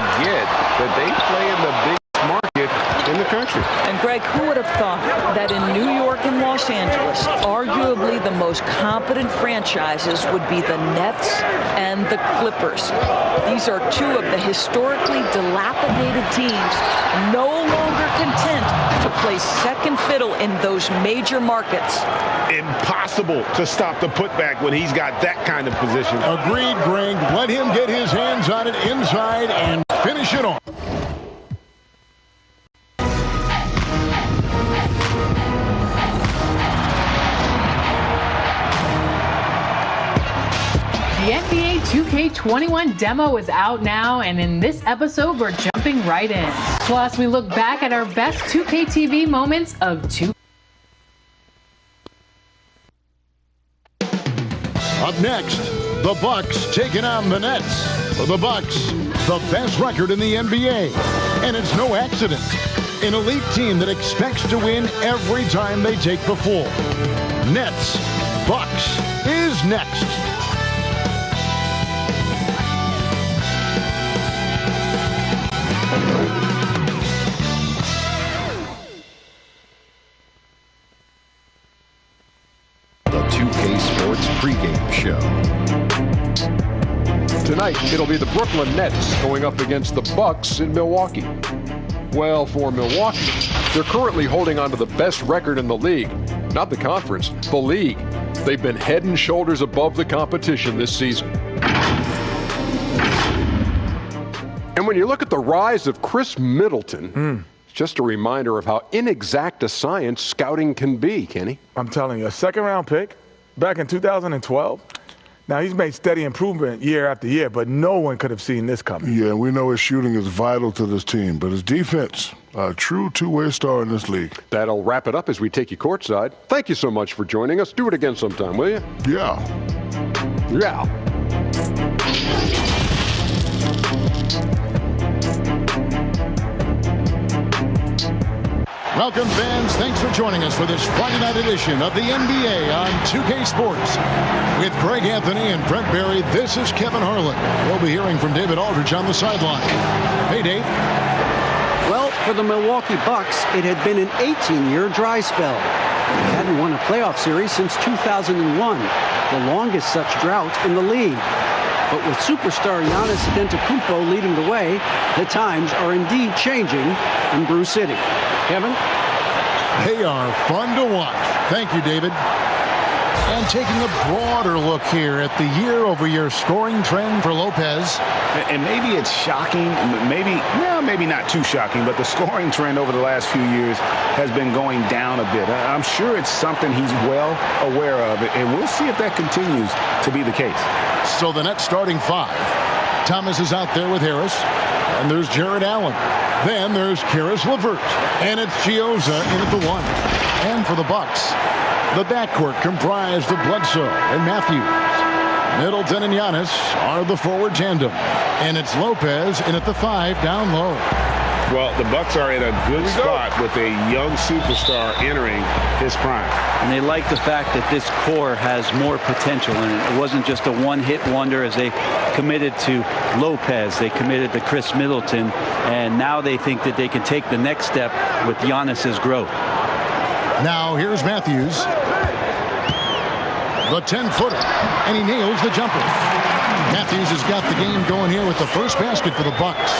forget that they play in the biggest market in the country. And Greg, who would have thought that in New York and Los Angeles, arguably the most competent franchises would be the Nets and the Clippers. These are two of the historically dilapidated teams no longer content to play second fiddle in those major markets. Impossible to stop the putback when he's got that kind of position. Agreed, Greg. Let him get his hands on it inside and finish it off. The NBA 2K21 demo is out now, and in this episode, we're jumping right in. Plus, we look back at our best 2K TV moments of 2K. Up next, the Bucks taking on the Nets. For the Bucks, the best record in the NBA. And it's no accident. An elite team that expects to win every time they take the floor. Nets, Bucks is next. The 2K Sports pregame show. Tonight, it'll be the Brooklyn Nets going up against the Bucks in Milwaukee. Well, for Milwaukee, they're currently holding on to the best record in the league. Not the conference, the league. They've been head and shoulders above the competition this season. And when you look at the rise of Chris Middleton, it's just a reminder of how inexact a science scouting can be, Kenny. I'm telling you, a second-round pick back in 2012. Now, he's made steady improvement year after year, but no one could have seen this coming. Yeah, we know his shooting is vital to this team, but his defense, a true two-way star in this league. That'll wrap it up as we take you courtside. Thank you so much for joining us. Do it again sometime, will you? Yeah. Yeah. Welcome, fans. Thanks for joining us for this Friday night edition of the NBA on 2K Sports. With Greg Anthony and Brent Barry, this is Kevin Harlan. We'll be hearing from David Aldridge on the sideline. Hey, Dave. Well, for the Milwaukee Bucks, it had been an 18-year dry spell. They hadn't won a playoff series since 2001, the longest such drought in the league. But with superstar Giannis Antetokounmpo leading the way, the times are indeed changing in Brew City. Kevin? They are fun to watch. Thank you, David. And taking a broader look here at the year-over-year scoring trend for Lopez. And maybe it's shocking, maybe not too shocking, but the scoring trend over the last few years has been going down a bit. I'm sure it's something he's well aware of, and we'll see if that continues to be the case. So the Nets starting five. Thomas is out there with Harris, and there's Jared Allen. Then there's Karis LeVert, and it's Chiozza in at the one. And for the Bucks, the backcourt comprised of Bledsoe and Matthews. Middleton and Giannis are the forward tandem, and it's Lopez in at the five down low. Well, the Bucks are in a good spot with a young superstar entering his prime. And they like the fact that this core has more potential in it. It wasn't just a one-hit wonder as they committed to Lopez. They committed to Chris Middleton, and now they think that they can take the next step with Giannis's growth. Now here's Matthews. The 10-footer, and he nails the jumper. Matthews has got the game going here with the first basket for the Bucks.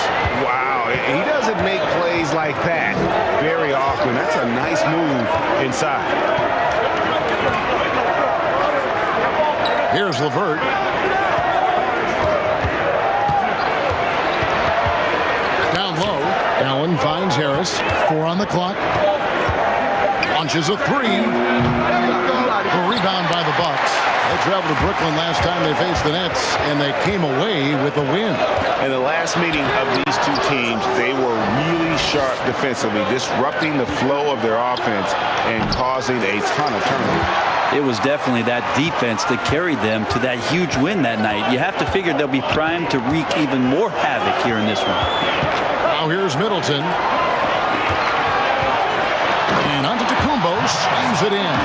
Wow, he doesn't make plays like that very often. That's a nice move inside. Here's LeVert. Down low, Allen finds Harris. 4 on the clock. Launches a three. A rebound by the Bucks. They traveled to Brooklyn last time they faced the Nets, and they came away with a win. In the last meeting of these two teams, they were really sharp defensively, disrupting the flow of their offense and causing a ton of turnovers. It was definitely that defense that carried them to that huge win that night. You have to figure they'll be primed to wreak even more havoc here in this one. Now here's Middleton. And Antetokounmpo slams it in.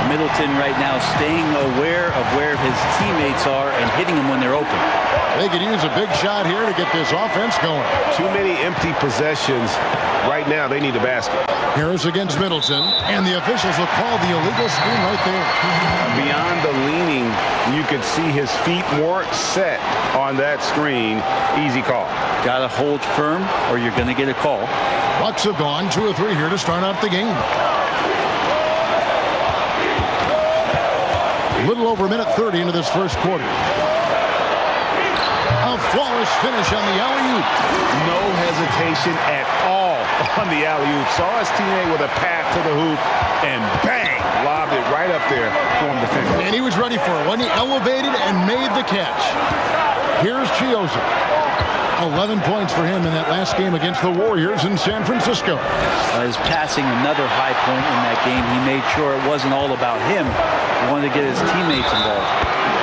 Middleton right now staying aware of where his teammates are and hitting them when they're open. They could use a big shot here to get this offense going. Too many empty possessions. Right now, they need a basket. Harris against Middleton, and the officials will call the illegal screen right there. Beyond the leaning, you could see his feet weren't set on that screen. Easy call. Got to hold firm, or you're going to get a call. Bucks have gone 2 of 3 here to start out the game. A little over a minute 30 into this first quarter. A flawless finish on the alley-oop. No hesitation at all on the alley-oop. Saw his teammate with a path to the hoop, and bang, lobbed it right up there for him to finish. And he was ready for it when he elevated and made the catch. Here's Chiozza. 11 points for him in that last game against the Warriors in San Francisco. His passing, another high point in that game. He made sure it wasn't all about him. He wanted to get his teammates involved.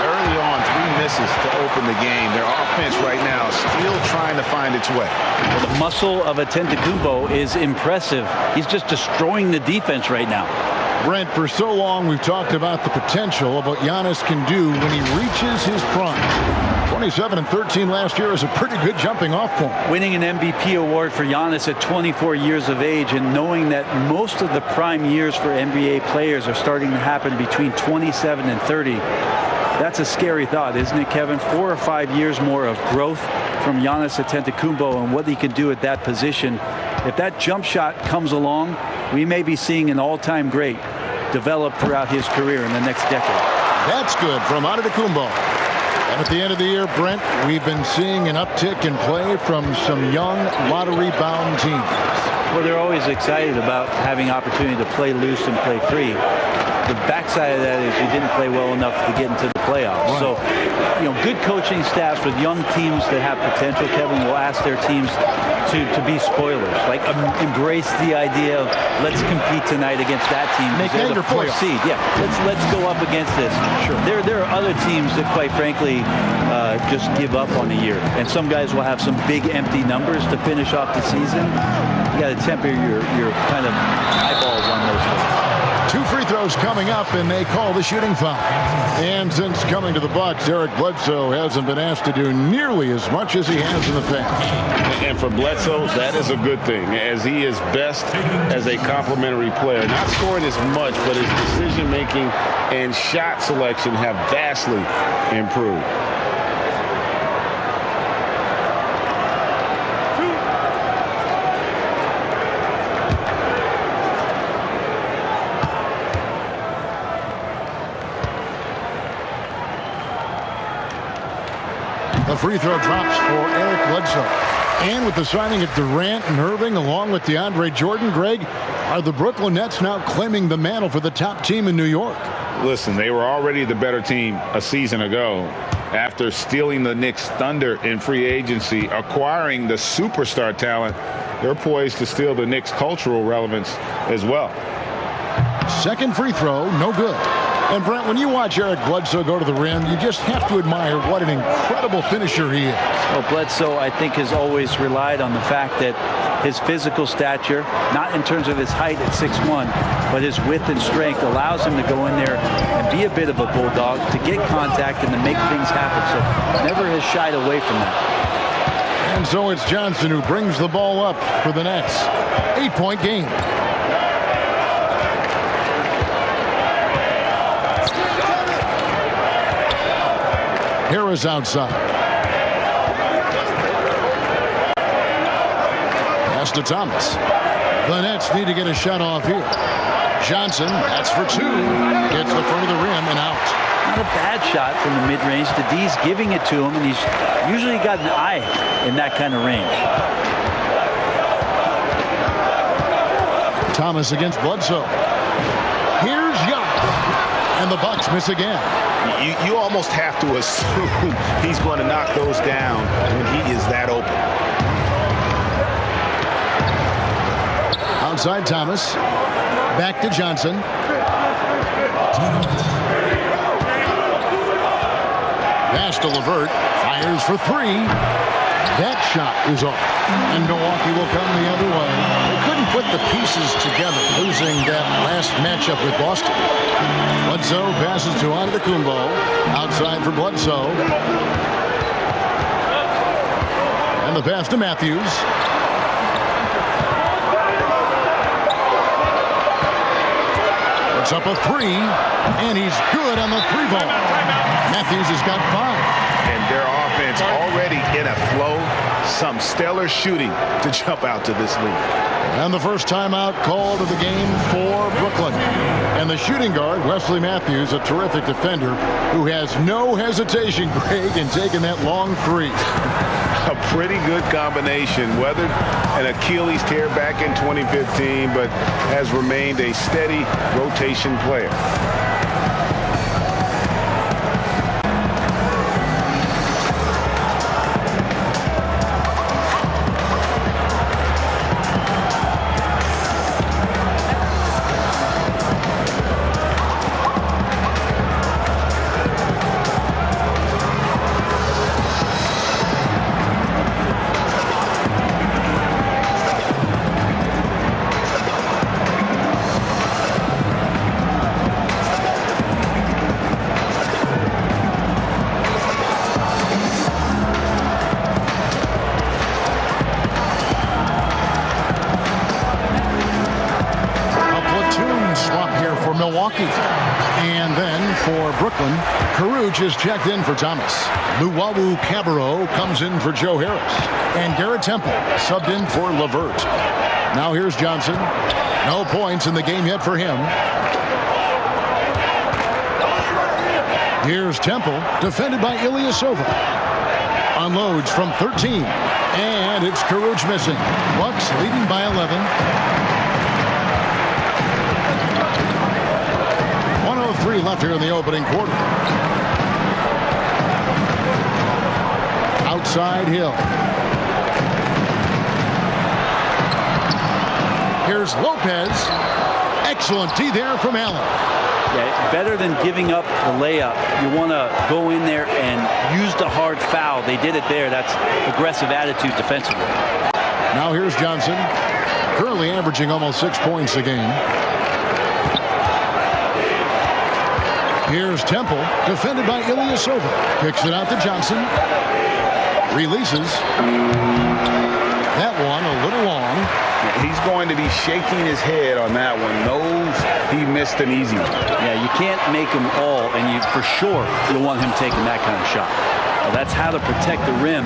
Early on, 3 misses to open the game. Their offense right now is still trying to find its way. Well, the muscle of Antetokounmpo is impressive. He's just destroying the defense right now. Brent, for so long we've talked about the potential of what Giannis can do when he reaches his prime. 27 and 13 last year is a pretty good jumping off point. Winning an MVP award for Giannis at 24 years of age, and knowing that most of the prime years for NBA players are starting to happen between 27 and 30. That's a scary thought, isn't it, Kevin? 4 or 5 years more of growth from Giannis Antetokounmpo and what he can do at that position. If that jump shot comes along, we may be seeing an all-time great develop throughout his career in the next decade. That's good from Antetokounmpo. And at the end of the year, Brent, we've been seeing an uptick in play from some young lottery-bound teams. Well, they're always excited about having opportunity to play loose and play free. The backside of that is you didn't play well enough to get into the playoffs. Right. So, good coaching staffs with young teams that have potential, Kevin, will ask their teams to be spoilers. Like, embrace the idea of let's compete tonight against that team. Make that your fourth seed. Yeah, let's go up against this. Sure. There are other teams that, quite frankly, just give up on the year. And some guys will have some big empty numbers to finish off the season. You got to temper your kind of eyeballs on those things. 2 free throws coming up, and they call the shooting foul. And since coming to the Bucks, Eric Bledsoe hasn't been asked to do nearly as much as he has in the past. And for Bledsoe, that is a good thing, as he is best as a complementary player. Not scoring as much, but his decision-making and shot selection have vastly improved. The free throw drops for Eric Bledsoe. And with the signing of Durant and Irving along with DeAndre Jordan, Greg, are the Brooklyn Nets now claiming the mantle for the top team in New York? Listen, they were already the better team a season ago. After stealing the Knicks' thunder in free agency, acquiring the superstar talent, they're poised to steal the Knicks' cultural relevance as well. Second free throw, no good. And Brent, when you watch Eric Bledsoe go to the rim, you just have to admire what an incredible finisher he is. Well, Bledsoe, I think, has always relied on the fact that his physical stature, not in terms of his height at 6'1", but his width and strength allows him to go in there and be a bit of a bulldog, to get contact and to make things happen. So never has shied away from that. And so it's Johnson who brings the ball up for the Nets. 8-point game. Harris outside. Pass to Thomas. The Nets need to get a shot off here. Johnson, that's for 2. Gets the front of the rim and out. Not a bad shot from the mid-range. The D's giving it to him, and he's usually got an eye in that kind of range. Thomas against Bledsoe. Here's Giannis. And the Bucks miss again. You almost have to assume he's going to knock those down when he is that open. Outside Thomas. Back to Johnson. Pass to LeVert. Fires for 3. That shot is off. And Milwaukee will come the other way. They couldn't put the pieces together, losing that last matchup with Boston. Bledsoe passes to Antetokounmpo. Outside for Bledsoe. And the pass to Matthews. It's up a 3, and he's good on the 3-ball. Matthews has got 5. And their offense already in a flow. Some stellar shooting to jump out to this lead. And the first timeout called of the game for Brooklyn. And the shooting guard, Wesley Matthews, a terrific defender who has no hesitation, Greg, in taking that long 3. A pretty good combination. Weathered an Achilles tear back in 2015, but has remained a steady rotation player. Miluakee. And then for Brooklyn, Caruge is checked in for Thomas. Luwawu-Cabarrot comes in for Joe Harris. And Garrett Temple subbed in for LeVert. Now here's Johnson. No points in the game yet for him. Here's Temple, defended by Ilyasova. Unloads from 13. And it's Caruge missing. Bucks leading by 11. 1:03 left here in the opening quarter. Outside Hill. Here's Lopez. Excellent D there from Allen. Yeah, better than giving up the layup. You want to go in there and use the hard foul. They did it there. That's aggressive attitude defensively. Now here's Johnson, currently averaging almost 6 points a game. Here's Temple, defended by Ilyasova. Kicks it out to Johnson. Releases. That one a little long. He's going to be shaking his head on that one. Knows he missed an easy one. Yeah, you can't make them all, and you for sure you don't want him taking that kind of shot. Well, that's how to protect the rim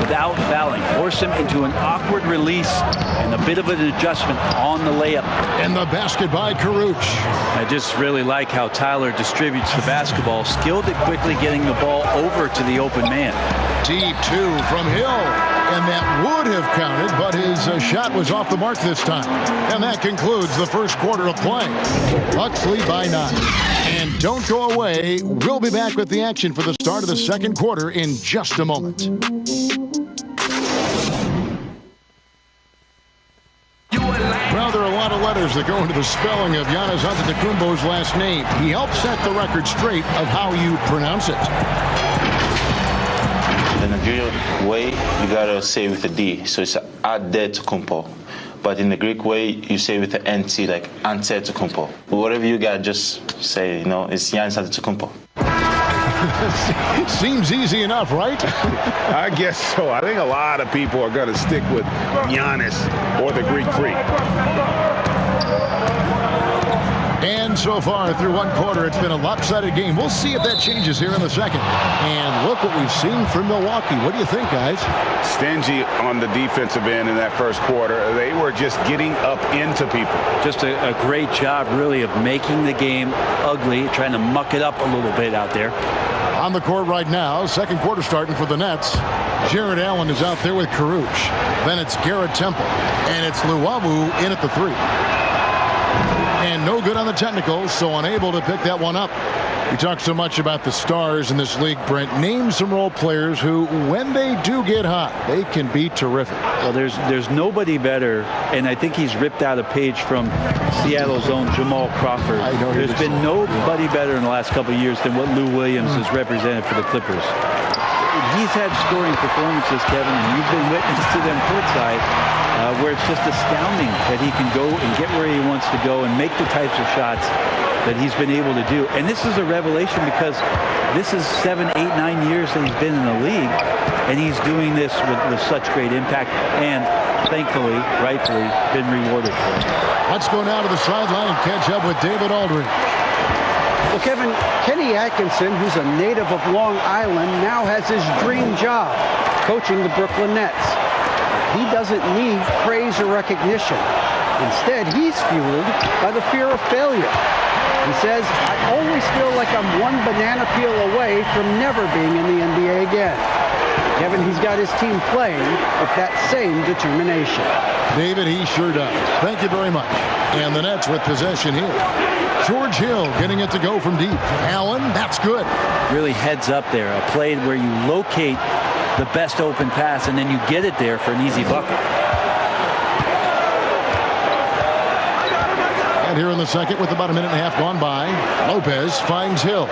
without fouling. Force him into an awkward release and a bit of an adjustment on the layup. And the basket by Caruge. I just really like how Tyler distributes the basketball, skilled at quickly getting the ball over to the open man. Deep two from Hill. And that would have counted, but his shot was off the mark this time. And that concludes the first quarter of play. Bucks lead by 9. And don't go away. We'll be back with the action for the start of the second quarter in just a moment. Well, there are a lot of letters that go into the spelling of Giannis Antetokounmpo's last name. He helped set the record straight of how you pronounce it. The Nigerian way, you gotta say with a D, so it's Antetokounmpo. But in the Greek way, you say with the NT, like Antetokounmpo. Whatever you got, just say, you know, it's Giannis Antetokounmpo. Seems easy enough, right? I guess so. I think a lot of people are going to stick with Giannis or the Greek Freak. And so far through one quarter, it's been a lopsided game. We'll see if that changes here in the second. And look what we've seen from Milwaukee. What do you think, guys? Stingy on the defensive end in that first quarter. They were just getting up into people. Just a great job, really, of making the game ugly, trying to muck it up a little bit out there. On the court right now, second quarter starting for the Nets. Jared Allen is out there with Caruge. Then it's Garrett Temple. And it's Luwawu in at the 3. And no good on the technicals, so unable to pick that one up. We talk so much about the stars in this league, Brent. Name some role players who, when they do get hot, they can be terrific. Well, there's nobody better, and I think he's ripped out a page from Seattle's own Jamal Crawford. There's been nobody better in the last couple of years than what Lou Williams has represented for the Clippers. He's had scoring performances, Kevin, and you've been witness to them courtside, where it's just astounding that he can go and get where he wants to go and make the types of shots that he's been able to do. And this is a revelation because this is 7, 8, 9 years that he's been in the league, and he's doing this with such great impact and thankfully, rightfully, been rewarded for it. Let's go now to the sideline and catch up with David Aldridge. Well, Kevin, Kenny Atkinson, who's a native of Long Island, now has his dream job, coaching the Brooklyn Nets. He doesn't need praise or recognition. Instead, he's fueled by the fear of failure. He says, I always feel like I'm one banana peel away from never being in the NBA again. Kevin, he's got his team playing with that same determination. David, he sure does. Thank you very much. And the Nets with possession here. George Hill getting it to go from deep. Allen, that's good. Really heads up there. A play where you locate the best open pass and then you get it there for an easy bucket. And here in the second with about a minute and a half gone by, Lopez finds Hill.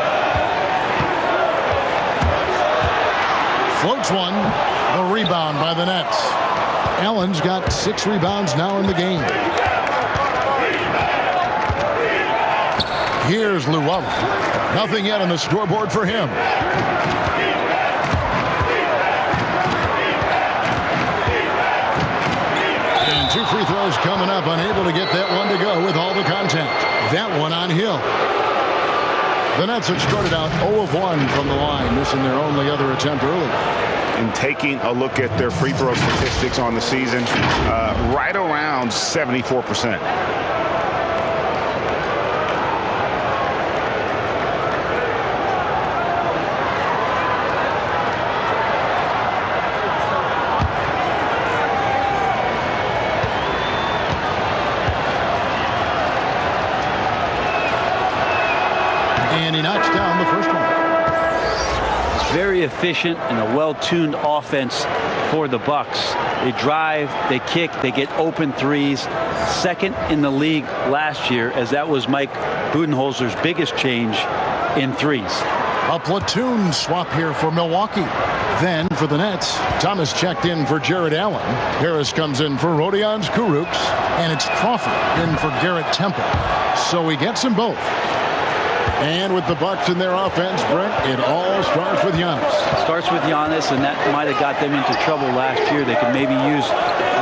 Floats one. The rebound by the Nets. Allen's got 6 rebounds now in the game. Here's Llewellyn. Nothing yet on the scoreboard for him. And 2 free throws coming up. Unable to get that one to go with all the contact. That one on Hill. The Nets have started out 0 of 1 from the line, missing their only other attempt early. And taking a look at their free throw statistics on the season, right around 74%. And he knocks down the first one. Very efficient and a well-tuned offense for the Bucks. They drive, they kick, they get open threes. Second in the league last year, as that was Mike Budenholzer's biggest change in threes. A platoon swap here for Milwaukee. Then for the Nets, Thomas checked in for Jared Allen. Harris comes in for Rodions Kurucs. And it's Crawford in for Garrett Temple. So he gets them both. And with the Bucks in their offense, Brent, it all starts with Giannis. Starts with Giannis, and that might have got them into trouble last year. They could maybe use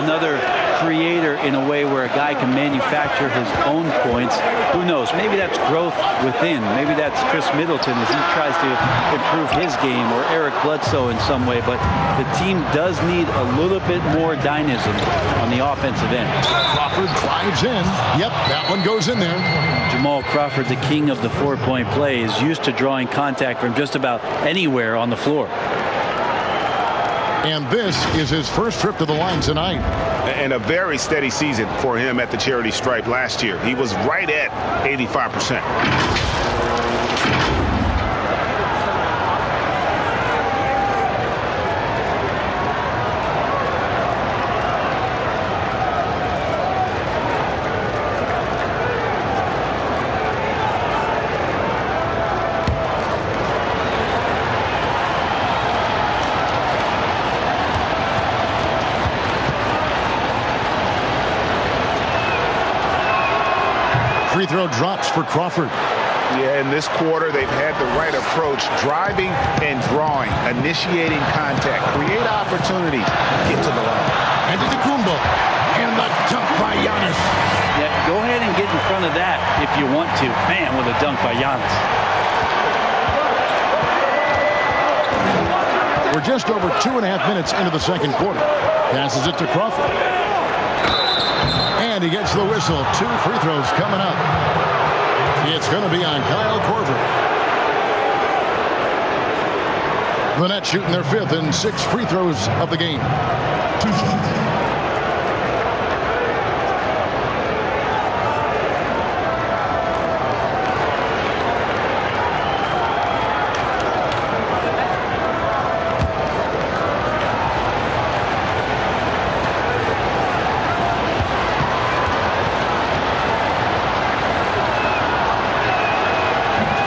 another creator in a way where a guy can manufacture his own points. Who knows? Maybe that's growth within. Maybe that's Chris Middleton as he tries to improve his game, or Eric Bledsoe in some way. But the team does need a little bit more dynamism on the offensive end. Crawford drives in. Yep, that one goes in there. Jamal Crawford, the king of the four-point play, is used to drawing contact from just about anywhere on the floor. And this is his first trip to the line tonight. And a very steady season for him at the charity stripe last year. He was right at 85%. Free throw drops for Crawford. Yeah, in this quarter, they've had the right approach, driving and drawing, initiating contact, create opportunities, get to the line. And to the Kumbo. And the dunk by Giannis. Yeah, go ahead and get in front of that if you want to. Man, with a dunk by Giannis. We're just over 2.5 minutes into the second quarter. Passes it to Crawford. And he gets the whistle. 2 free throws coming up. It's going to be on Kyle Korver. The Nets shooting their 5th and 6 free throws of the game.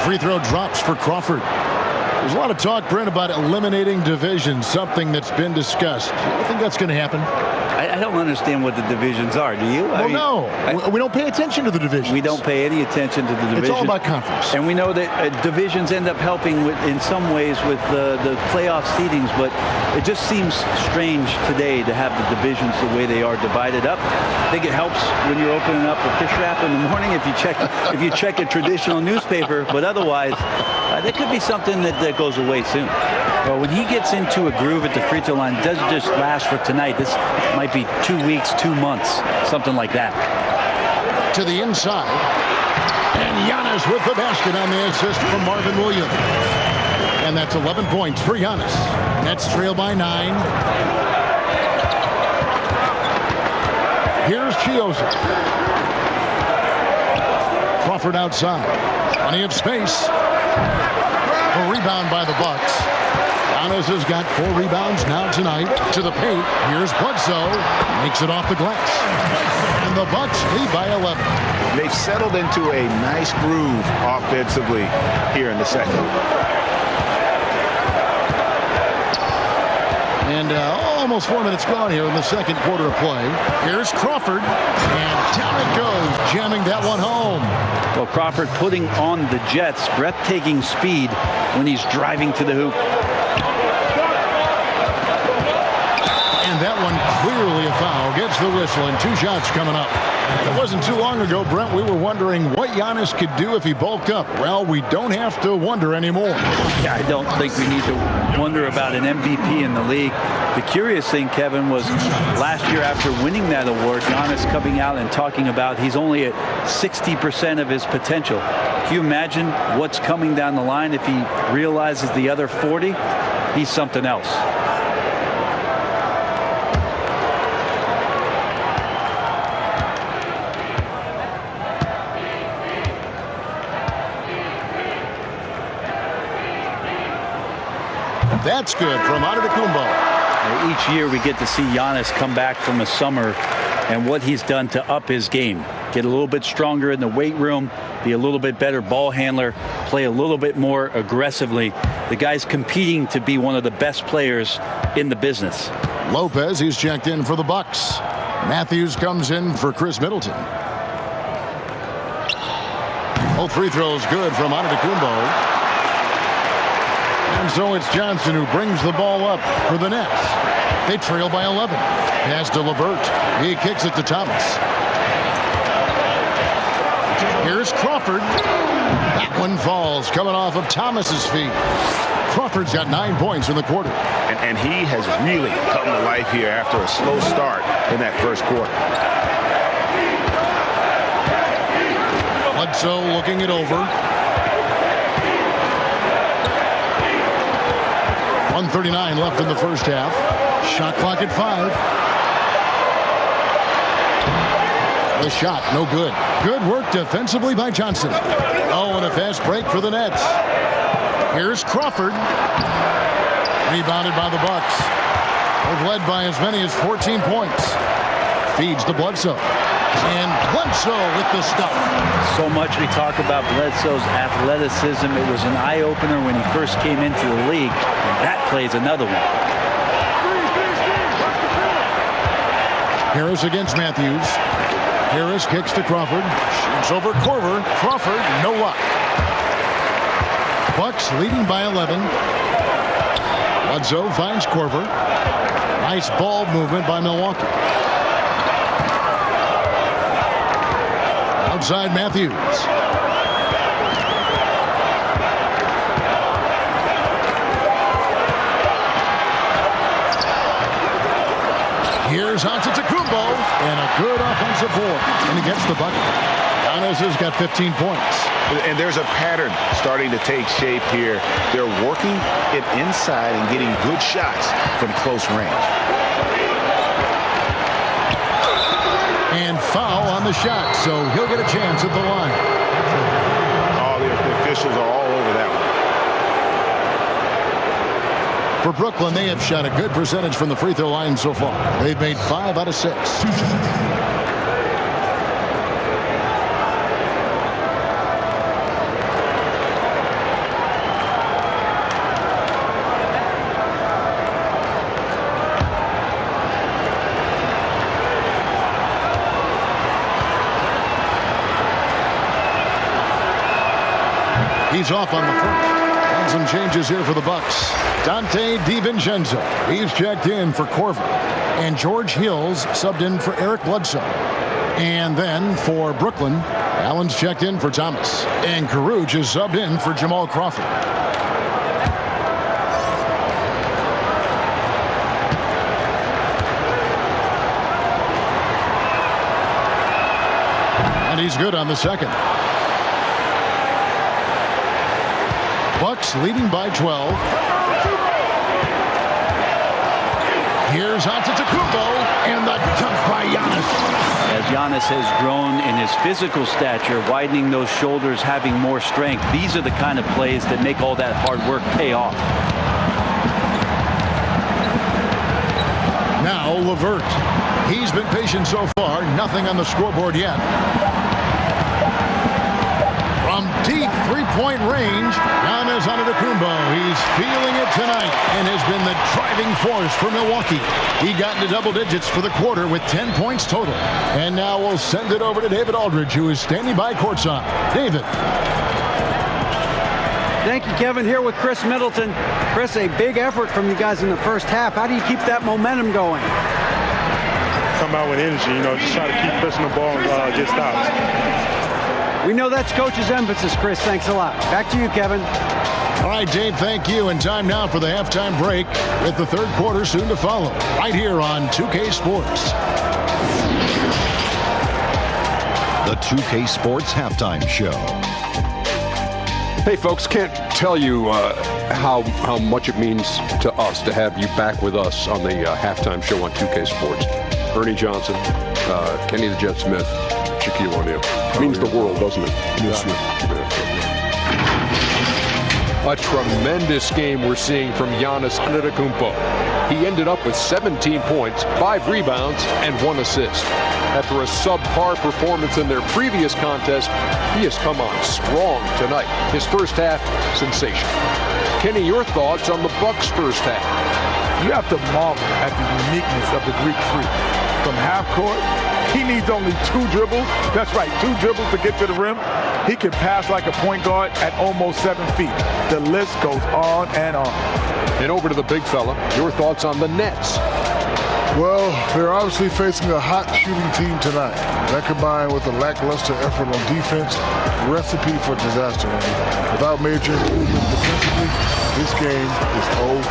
Free throw drops for Crawford. There's a lot of talk, Brent, about eliminating divisions, something that's been discussed. Do you think that's going to happen? I don't understand what the divisions are. Do you? No. We don't pay attention to the divisions. We don't pay any attention to the divisions. It's all about conference. And we know that divisions end up helping in some ways with the playoff seedings, but it just seems strange today to have the divisions the way they are divided up. I think it helps when you're opening up a fish wrap in the morning if you check a traditional newspaper, but otherwise, there could be something that goes away soon. Well, when he gets into a groove at the free throw line, it doesn't just last for tonight. This might be 2 weeks, 2 months, something like that. To the inside. And Giannis with the basket on the assist from Marvin Williams. And that's 11 points for Giannis. Nets trail by 9. Here's Chiozza. Crawford outside. Plenty of space. A rebound by the Bucks. Giannis has got 4 rebounds now tonight. To the paint. Here's Bledsoe. Makes it off the glass. And the Bucks lead by 11. They've settled into a nice groove offensively here in the second. And almost 4 minutes gone here in the second quarter of play. Here's Crawford. And down it goes, jamming that one home. Well, Crawford putting on the Jets breathtaking speed when he's driving to the hoop. And that one clearly a foul. Gets the whistle and 2 shots coming up. It wasn't too long ago, Brent, we were wondering what Giannis could do if he bulked up. Well, we don't have to wonder anymore. Yeah, I don't think we need to wonder about an MVP in the league. The curious thing, Kevin, was last year after winning that award, Giannis coming out and talking about he's only at 60% of his potential. Can you imagine what's coming down the line if he realizes the other 40? He's something else. That's good from Antetokounmpo. Each year we get to see Giannis come back from the summer and what he's done to up his game. Get a little bit stronger in the weight room, be a little bit better ball handler, play a little bit more aggressively. The guy's competing to be one of the best players in the business. Lopez, he's checked in for the Bucks. Matthews comes in for Chris Middleton. Both free throws good from Antetokounmpo. And so it's Johnson who brings the ball up for the Nets. They trail by 11. Pass to LeVert. He kicks it to Thomas. Here's Crawford. That one falls, coming off of Thomas's feet. Crawford's got 9 points in the quarter. And he has really come to life here after a slow start in that first quarter. Bledsoe looking it over. 1:39 left in the first half. Shot clock at 5. The shot, no good. Good work defensively by Johnson. Oh, and a fast break for the Nets. Here's Crawford. Rebounded by the Bucks. They've led by as many as 14 points. Feeds to Bledsoe. And Bledsoe with the stop. So much we talk about Bledsoe's athleticism. It was an eye-opener when he first came into the league. And that plays another one. Harris against Matthews. Harris kicks to Crawford. Shoots over Korver. Crawford, no luck. Bucks leading by 11. Bledsoe finds Korver. Nice ball movement by Milwaukee. Outside Matthews. Here's Antetokounmpo, and a good offensive board, and he gets the bucket. Giannis has got 15 points. And there's a pattern starting to take shape here. They're working it inside and getting good shots from close range. And foul on the shot, so he'll get a chance at the line. Oh, the officials are all over that one. For Brooklyn, they have shot a good percentage from the free throw line so far. They've made 5 out of 6. He's off on the first. And some changes here for the Bucks. Dante DiVincenzo. He's checked in for Corver. And George Hills subbed in for Eric Bledsoe. And then for Brooklyn, Allen's checked in for Thomas. And Caruge is subbed in for Jamal Crawford. And he's good on the second. Bucks leading by 12. Here's Antetokounmpo, and the dunk by Giannis. As Giannis has grown in his physical stature, widening those shoulders, having more strength, these are the kind of plays that make all that hard work pay off. Now LeVert. He's been patient so far. Nothing on the scoreboard yet. From deep three-point range, Giannis Antetokounmpo. He's feeling it tonight and has been the driving force for Milwaukee. He got into double digits for the quarter with 10 points total. And now we'll send it over to David Aldridge, who is standing by courtside. David. Thank you, Kevin. Here with Chris Middleton. Chris, a big effort from you guys in the first half. How do you keep that momentum going? Come out with energy, just try to keep pushing the ball and get stops. We know that's Coach's emphasis, Chris. Thanks a lot. Back to you, Kevin. All right, Dave, thank you. And time now for the halftime break with the third quarter soon to follow. Right here on 2K Sports. The 2K Sports Halftime Show. Hey, folks, can't tell you how much it means to us to have you back with us on the halftime show on 2K Sports. Ernie Johnson, Kenny the Jet Smith, Shaquille O'Neal. Means the world, doesn't it? Yes, A tremendous game we're seeing from Giannis Antetokounmpo. He ended up with 17 points, 5 rebounds, and 1 assist. After a subpar performance in their previous contest, he has come on strong tonight. His first half, sensation. Kenny, your thoughts on the Bucks' first half? You have to marvel at the uniqueness of the Greek freak. From half court, he needs only 2 dribbles. That's right, 2 dribbles to get to the rim. He can pass like a point guard at almost 7 feet. The list goes on and on. And over to the big fella, your thoughts on the Nets? Well, they're obviously facing a hot shooting team tonight. That combined with a lackluster effort on defense, recipe for disaster. Without major improvement defensively, this game is over.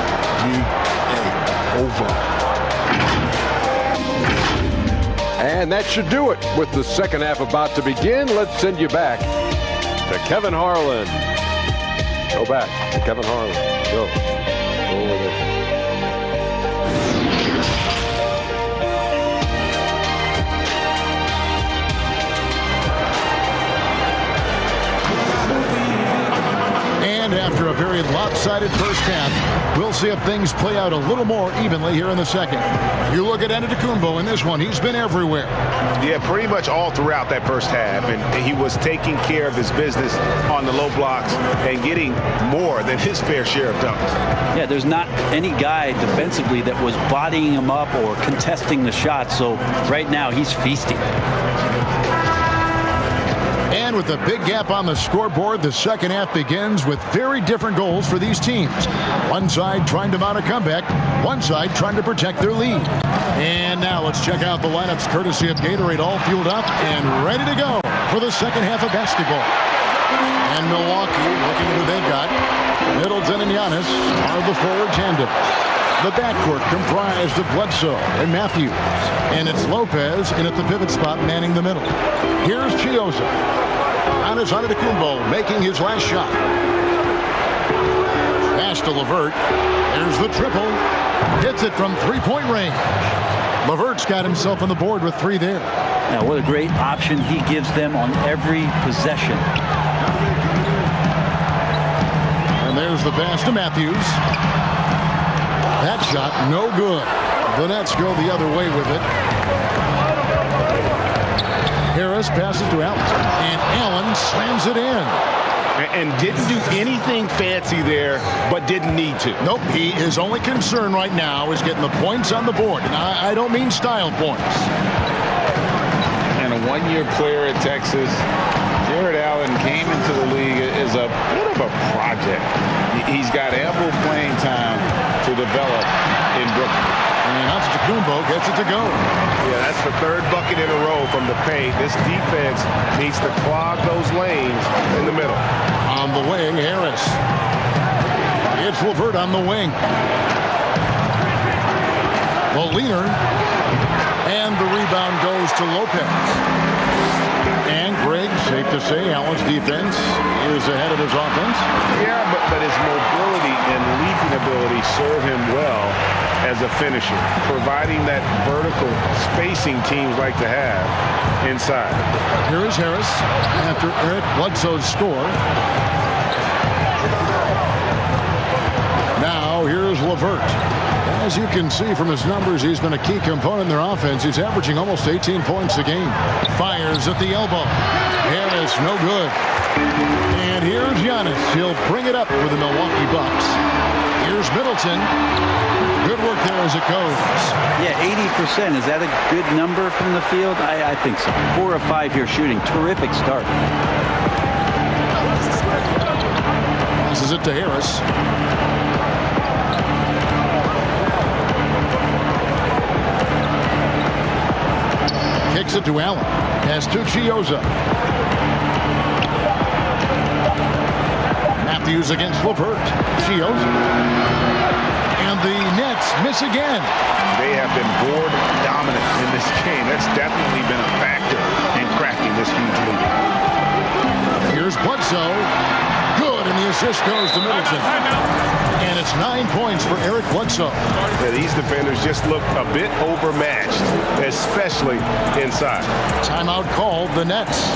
And that should do it. With the second half about to begin, let's send you back to Kevin Harlan. Go back to Kevin Harlan. Go over there. And after a very lopsided first half, we'll see if things play out a little more evenly here in the second. You look at Antetokounmpo in this one. He's been everywhere. Yeah, pretty much all throughout that first half. And he was taking care of his business on the low blocks and getting more than his fair share of dunks. Yeah, there's not any guy defensively that was bodying him up or contesting the shot. So right now he's feasting. And with a big gap on the scoreboard, the second half begins with very different goals for these teams. One side trying to mount a comeback, one side trying to protect their lead. And now let's check out the lineups courtesy of Gatorade, all fueled up and ready to go for the second half of basketball. And Milwaukee, looking at who they've got, Middleton and Giannis are the forward tandem. The backcourt comprised of Bledsoe and Matthews. And it's Lopez in at the pivot spot manning the middle. Here's Chiozza. Giannis Antetokounmpo making his last shot. Pass to LeVert. There's the triple. Hits it from three-point range. LeVert's got himself on the board with 3 there. Now, what a great option he gives them on every possession. And there's the pass to Matthews. That shot, no good. The Nets go the other way with it. Harris passes to Allen. And Allen slams it in. And didn't do anything fancy there, but didn't need to. Nope, his only concern right now is getting the points on the board. And I don't mean style points. And a one-year player at Texas, Jared Allen came into the league as a bit of a project. He's got ample playing time to develop in Brooklyn. And Antetokounmpo gets it to go. Yeah, that's the third bucket in a row from the paint. This defense needs to clog those lanes in the middle. On the wing, Harris. It's LeVert on the wing. The leaner. And the rebound goes to Lopez. And Greg, safe to say, Allen's defense is ahead of his offense. Yeah, but his mobility and leaping ability serve him well as a finisher, providing that vertical spacing teams like to have inside. Here is Harris after Eric Bledsoe's score. Now here's LeVert. As you can see from his numbers, he's been a key component in their offense. He's averaging almost 18 points a game. Fires at the elbow. Harris, no good. And here's Giannis. He'll bring it up for the Milwaukee Bucks. Here's Middleton. Good work there as it goes. Yeah, 80%. Is that a good number from the field? I think so. 4 of 5 here shooting. Terrific start. Passes it to Harris. Kicks it to Allen. Pass to Chioza. Matthews against LeVert. Chioza. And the Nets miss again. They have been board dominant in this game. That's definitely been a factor in cracking this huge lead. Here's Bledsoe. Good, and the assist goes to Middleton. And it's 9 points for Eric Bledsoe. Yeah, these defenders just look a bit overmatched, especially inside. Timeout called, the Nets.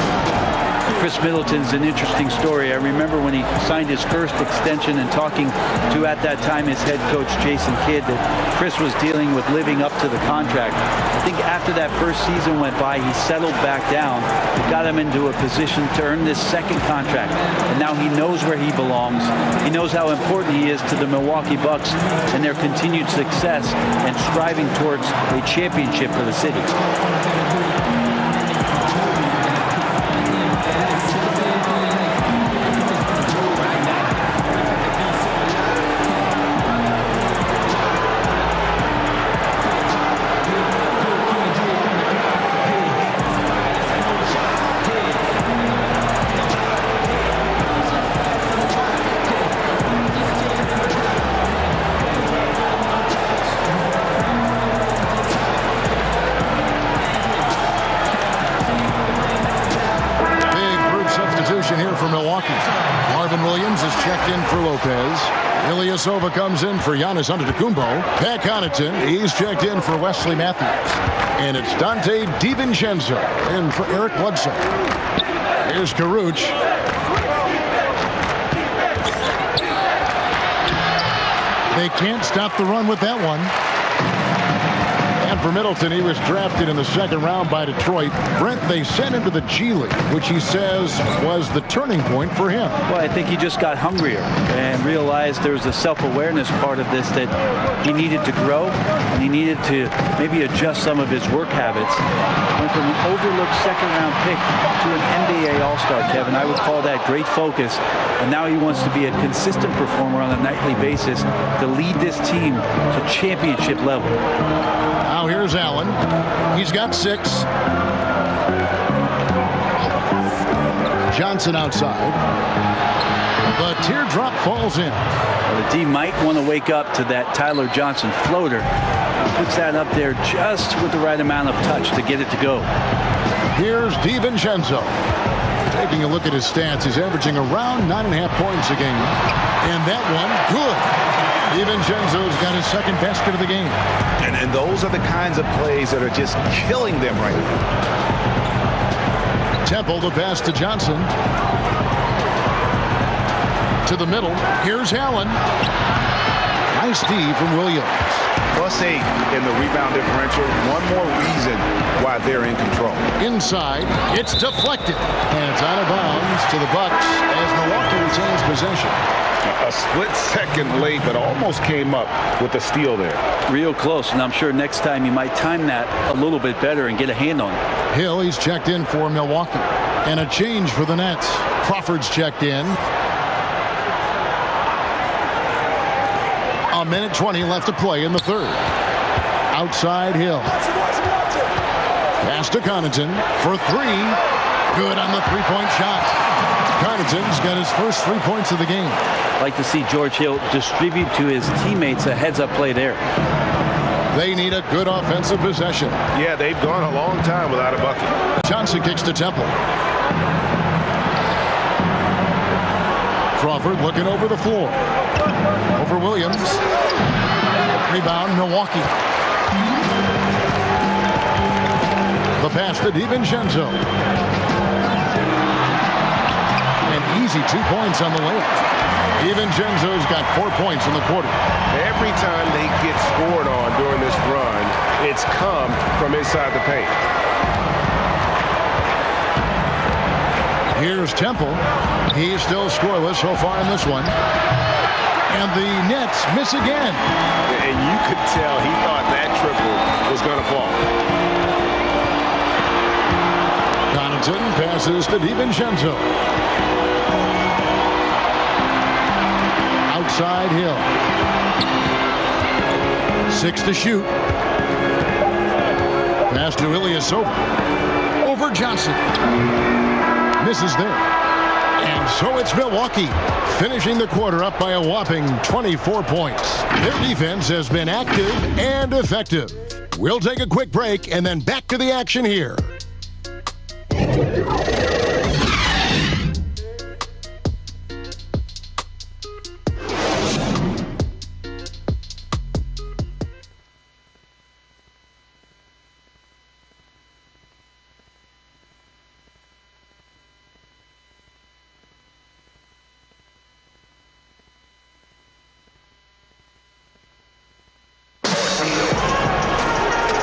Chris Middleton's an interesting story. I remember when he signed his first extension and talking to, at that time, his head coach, Jason Kidd, that Chris was dealing with living up to the contract. I think after that first season went by, he settled back down. It got him into a position to earn this second contract. And now he knows where he belongs. He knows how important he is to the Milwaukee Bucks and their continued success and striving towards a championship for the city. Ilyasova comes in for Giannis Antetokounmpo. Pat Connaughton, he's checked in for Wesley Matthews. And it's Dante DiVincenzo in for Eric Bledsoe. Here's Karuch. They can't stop the run with that one. And for Middleton, he was drafted in the second round by Detroit. Brent, they sent him to the G League, which he says was the turning point for him. Well, I think he just got hungrier and realized there was a self-awareness part of this that he needed to grow and he needed to maybe adjust some of his work habits. Went from an overlooked second-round pick to an NBA All-Star, Kevin. I would call that great focus. And now he wants to be a consistent performer on a nightly basis to lead this team to championship level. Now here's Allen. He's got 6. Johnson outside. The teardrop falls in. Well, the D might want to wake up to that Tyler Johnson floater. He puts that up there just with the right amount of touch to get it to go. Here's DiVincenzo. Taking a look at his stats, he's averaging around 9.5 points a game. And that one, good. DiVincenzo's got his second basket of the game. And those are the kinds of plays that are just killing them right now. Temple, the pass to Johnson. To the middle. Here's Allen. Nice D from Williams. +8 in the rebound differential. One more reason why they're in control. Inside, it's deflected, and it's out of bounds to the Bucks as Milwaukee retains possession. A split second late, but almost came up with the steal there. Real close, and I'm sure next time you might time that a little bit better and get a hand on it. Hill, he's checked in for Milwaukee. And a change for the Nets. Crawford's checked in. A minute 20 left to play in the third. Outside Hill. Pass to Connaughton for three. Good on the three-point shot. Connaughton's got his first 3 points of the game. Like to see George Hill distribute to his teammates a heads-up play there. They need a good offensive possession. Yeah, they've gone a long time without a bucket. Johnson kicks to Temple. Crawford looking over the floor. Over Williams. Rebound, Milwaukee. The pass to DiVincenzo. And easy 2 points on the layup. DiVincenzo's got 4 points in the quarter. Every time they get scored on during this run, it's come from inside the paint. Here's Temple. He's still scoreless so far in this one. And the Nets miss again. And you could tell he thought that triple was going to fall. Connaughton passes to DiVincenzo. Outside Hill. 6 to shoot. Pass to Ilyasova. Over Johnson. Misses there. And so it's Milwaukee finishing the quarter up by a whopping 24 points. Their defense has been active and effective. We'll take a quick break and then back to the action here.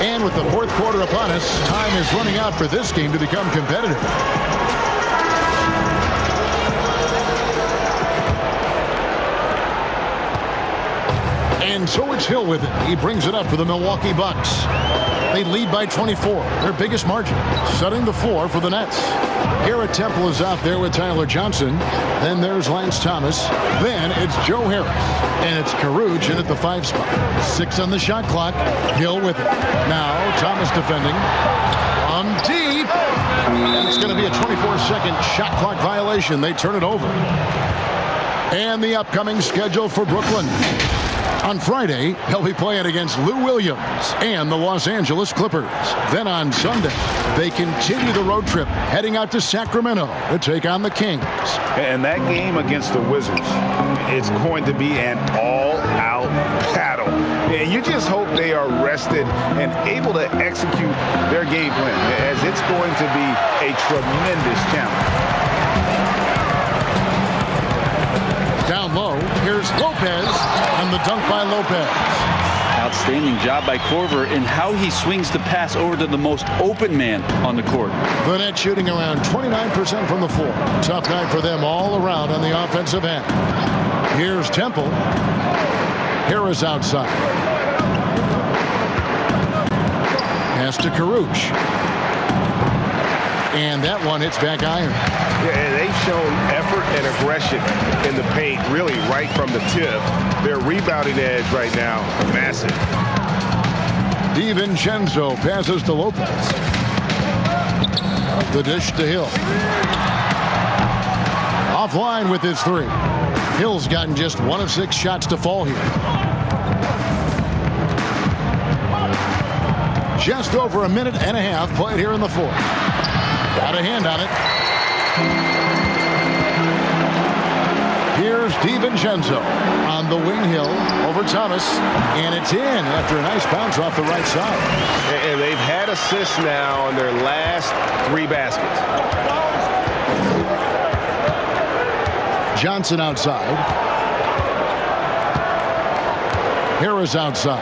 And with the fourth quarter upon us, time is running out for this game to become competitive. And so it's Hill with it. He brings it up for the Milwaukee Bucks. They lead by 24, their biggest margin, setting the floor for the Nets. Garrett Temple is out there with Tyler Johnson. Then there's Lance Thomas. Then it's Joe Harris. And it's Caruge in at the 5 spot. 6 on the shot clock. Hill with it. Now Thomas defending. On deep. And it's going to be a 24-second shot clock violation. They turn it over. And the upcoming schedule for Brooklyn. On Friday, he'll be playing against Lou Williams and the Los Angeles Clippers. Then on Sunday, they continue the road trip, heading out to Sacramento to take on the Kings. And that game against the Wizards, it's going to be an all-out battle. And you just hope they are rested and able to execute their game plan, as it's going to be a tremendous challenge. Down low, here's Lopez, and the dunk by Lopez. Outstanding job by Korver in how he swings the pass over to the most open man on the court. The Nets shooting around 29% from the floor. Tough night for them all around on the offensive end. Here's Temple. Harris outside. Pass to Caruge. And that one hits back iron. Yeah, and they've shown effort and aggression in the paint, really right from the tip. Their rebounding edge right now, massive. DiVincenzo passes to Lopez. The dish to Hill. Offline with his 3. Hill's gotten just 1 of 6 shots to fall here. Just over a minute and a half played here in the fourth. Got a hand on it. Here's DiVincenzo on the wing. Hill over Thomas, and it's in after a nice bounce off the right side. And they've had assists now on their last 3 baskets. Johnson outside. Harris outside.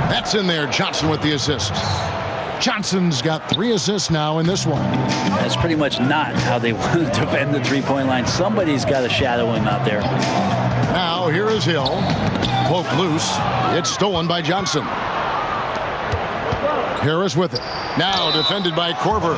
That's in there. Johnson with the assist. Johnson's got 3 assists now in this one. That's pretty much not how they want to defend the three-point line. Somebody's got to shadow him out there. Now here is Hill. Poked loose. It's stolen by Johnson. Harris with it. Now defended by Korver.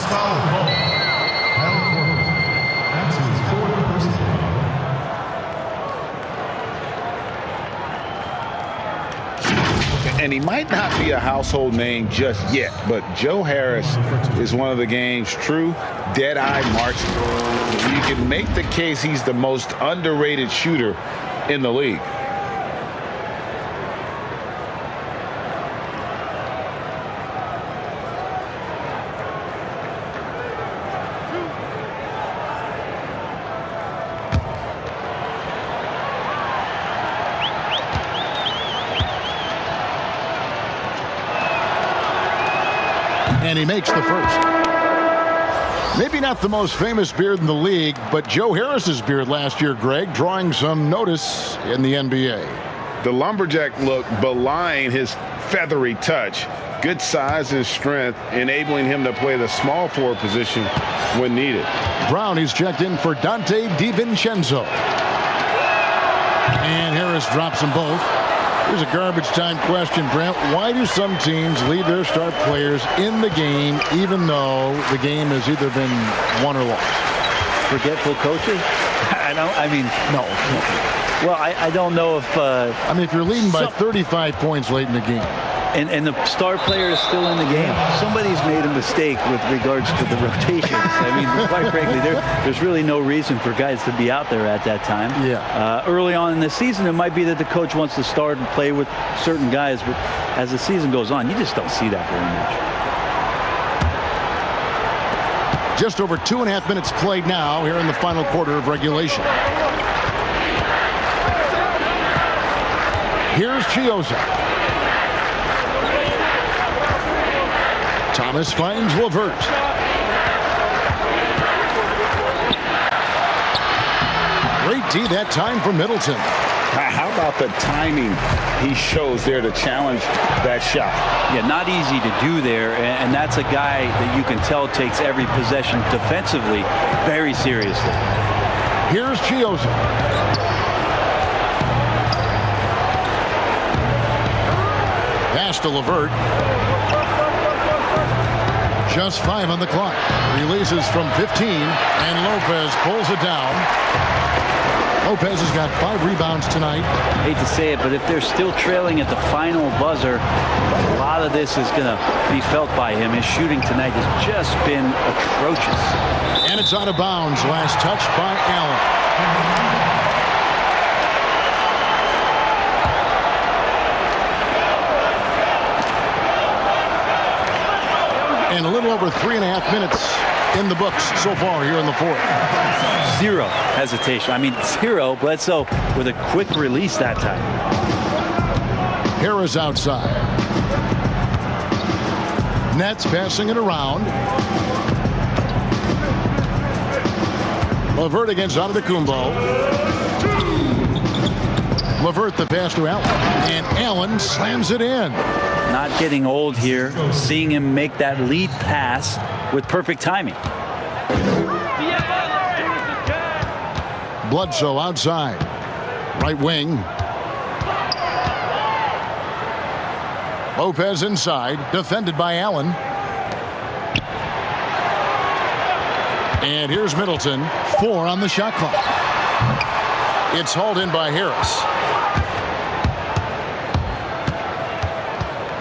And he might not be a household name just yet, but Joe Harris is one of the game's true dead-eye marksmen. You can make the case he's the most underrated shooter in the league. And he makes the first. Maybe not the most famous beard in the league, but Joe Harris's beard last year, Greg, drawing some notice in the NBA. The lumberjack look belying his feathery touch. Good size and strength, enabling him to play the small forward position when needed. Brown, he's checked in for Dante DiVincenzo. And Harris drops them both. Here's a garbage time question, Brent. Why do some teams leave their star players in the game even though the game has either been won or lost? Forgetful coaches? No. Well, I don't know if... if you're leading by 35 points late in the game. And the star player is still in the game. Somebody's made a mistake with regards to the rotations. Quite frankly, there's really no reason for guys to be out there at that time. Yeah. Early on in the season, it might be that the coach wants to start and play with certain guys, but as the season goes on, you just don't see that very much. Just over 2.5 minutes played now here in the final quarter of regulation. Here's Chiozza. Thomas finds LeVert. Great D that time for Middleton. How about the timing he shows there to challenge that shot? Yeah, not easy to do there, and that's a guy that you can tell takes every possession defensively very seriously. Here's Chiozza. Pass to LeVert. Just 5 on the clock. Releases from 15, and Lopez pulls it down. Lopez has got 5 rebounds tonight. I hate to say it, but if they're still trailing at the final buzzer, a lot of this is going to be felt by him. His shooting tonight has just been atrocious. And it's out of bounds. Last touch by Allen. And a little over 3.5 minutes in the books so far here in the fourth. Zero hesitation. Zero. Bledsoe with a quick release that time. Harris outside. Nets passing it around. LeVert against Antetokounmpo. LeVert the pass to Allen. And Allen slams it in. Not getting old here. Seeing him make that lead pass with perfect timing. Bledsoe outside. Right wing. Lopez inside. Defended by Allen. And here's Middleton. 4 on the shot clock. It's hauled in by Harris.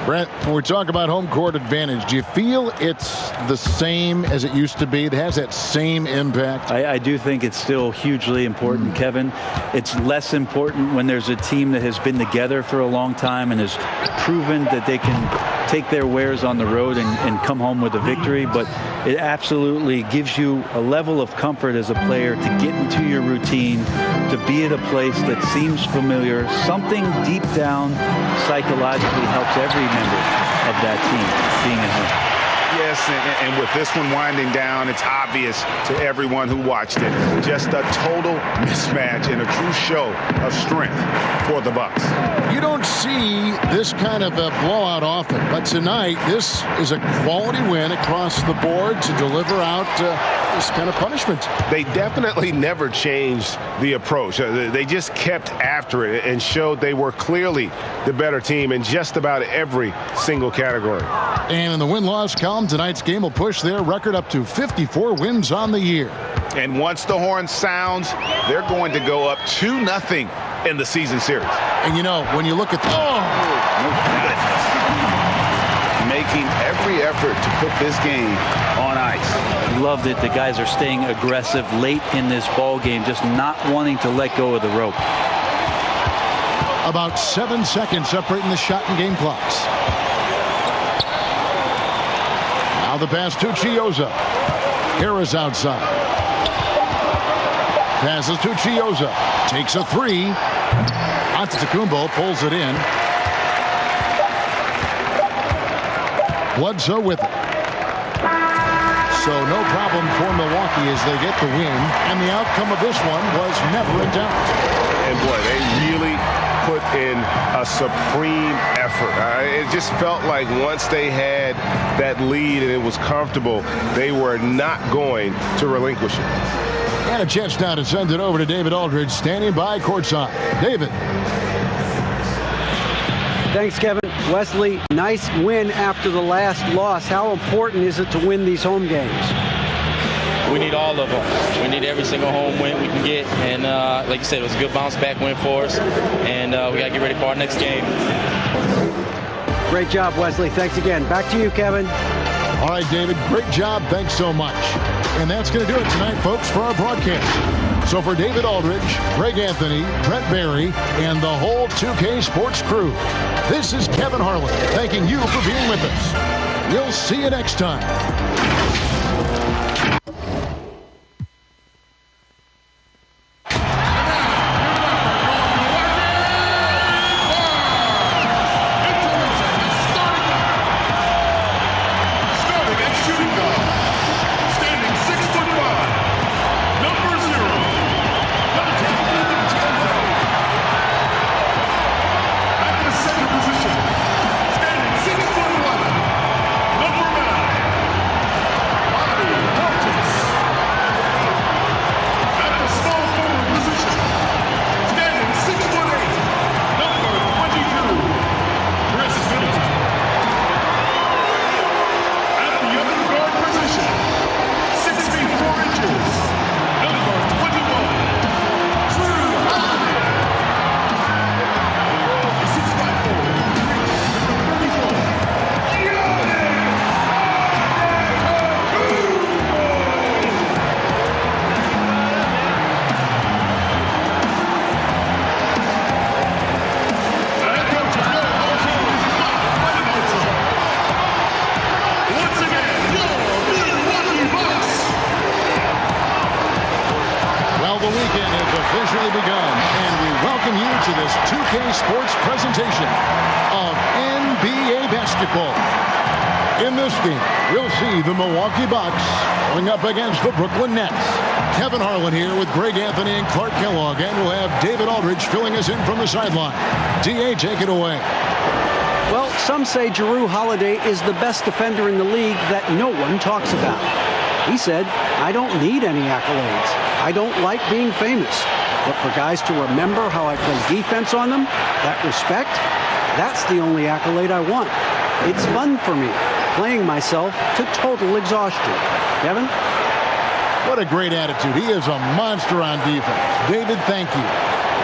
Brent, when we talk about home court advantage, do you feel it's the same as it used to be? It has that same impact? I do think it's still hugely important, Kevin. It's less important when there's a team that has been together for a long time and has proven that they can take their wares on the road and come home with a victory. But it absolutely gives you a level of comfort as a player to get into your routine, to be at a place that seems familiar. Something deep down psychologically helps every member of that team being at home. Yes, and with this one winding down, it's obvious to everyone who watched it. Just a total mismatch and a true show of strength for the Bucks. You don't see this kind of a blowout often, but tonight this is a quality win across the board to deliver out this kind of punishment. They definitely never changed the approach. They just kept after it and showed they were clearly the better team in just about every single category. And in the win-loss column, tonight's game will push their record up to 54 wins on the year. And once the horn sounds, they're going to go up 2-0 in the season series. And you know, when you look at making every effort to put this game on ice. Loved it. The guys are staying aggressive late in this ball game, just not wanting to let go of the rope. About 7 seconds separating the shot and game clocks. Now the pass to Chiozza. Harris outside. Passes to Chiozza. Takes a three. Antetokounmpo pulls it in. Bledsoe with it. So no problem for Milwaukee as they get the win. And the outcome of this one was never in doubt. And boy, they really put in a supreme effort. It just felt like once they had that lead and it was comfortable, they were not going to relinquish it. And a chance now to send it over to David Aldridge, standing by courtside. David. Thanks, Kevin. Wesley, nice win after the last loss. How important is it to win these home games? We need all of them. We need every single home win we can get. And like you said, it was a good bounce back win for us. And we got to get ready for our next game. Great job, Wesley. Thanks again. Back to you, Kevin. All right, David. Great job. Thanks so much. And that's going to do it tonight, folks, for our broadcast. So for David Aldridge, Greg Anthony, Brett Barry, and the whole 2K Sports crew, this is Kevin Harlan thanking you for being with us. We'll see you next time. Sports presentation of NBA basketball. In this game, we'll see the Milwaukee Bucks going up against the Brooklyn Nets. Kevin Harlan here with Greg Anthony and Clark Kellogg, and we'll have David Aldridge filling us in from the sideline. D.A., take it away. Well, some say Jrue Holiday is the best defender in the league that no one talks about. He said, "I don't need any accolades. I don't like being famous. But for guys to remember how I play defense on them, that respect, that's the only accolade I want. It's fun for me, playing myself to total exhaustion." Kevin? What a great attitude. He is a monster on defense. David, thank you.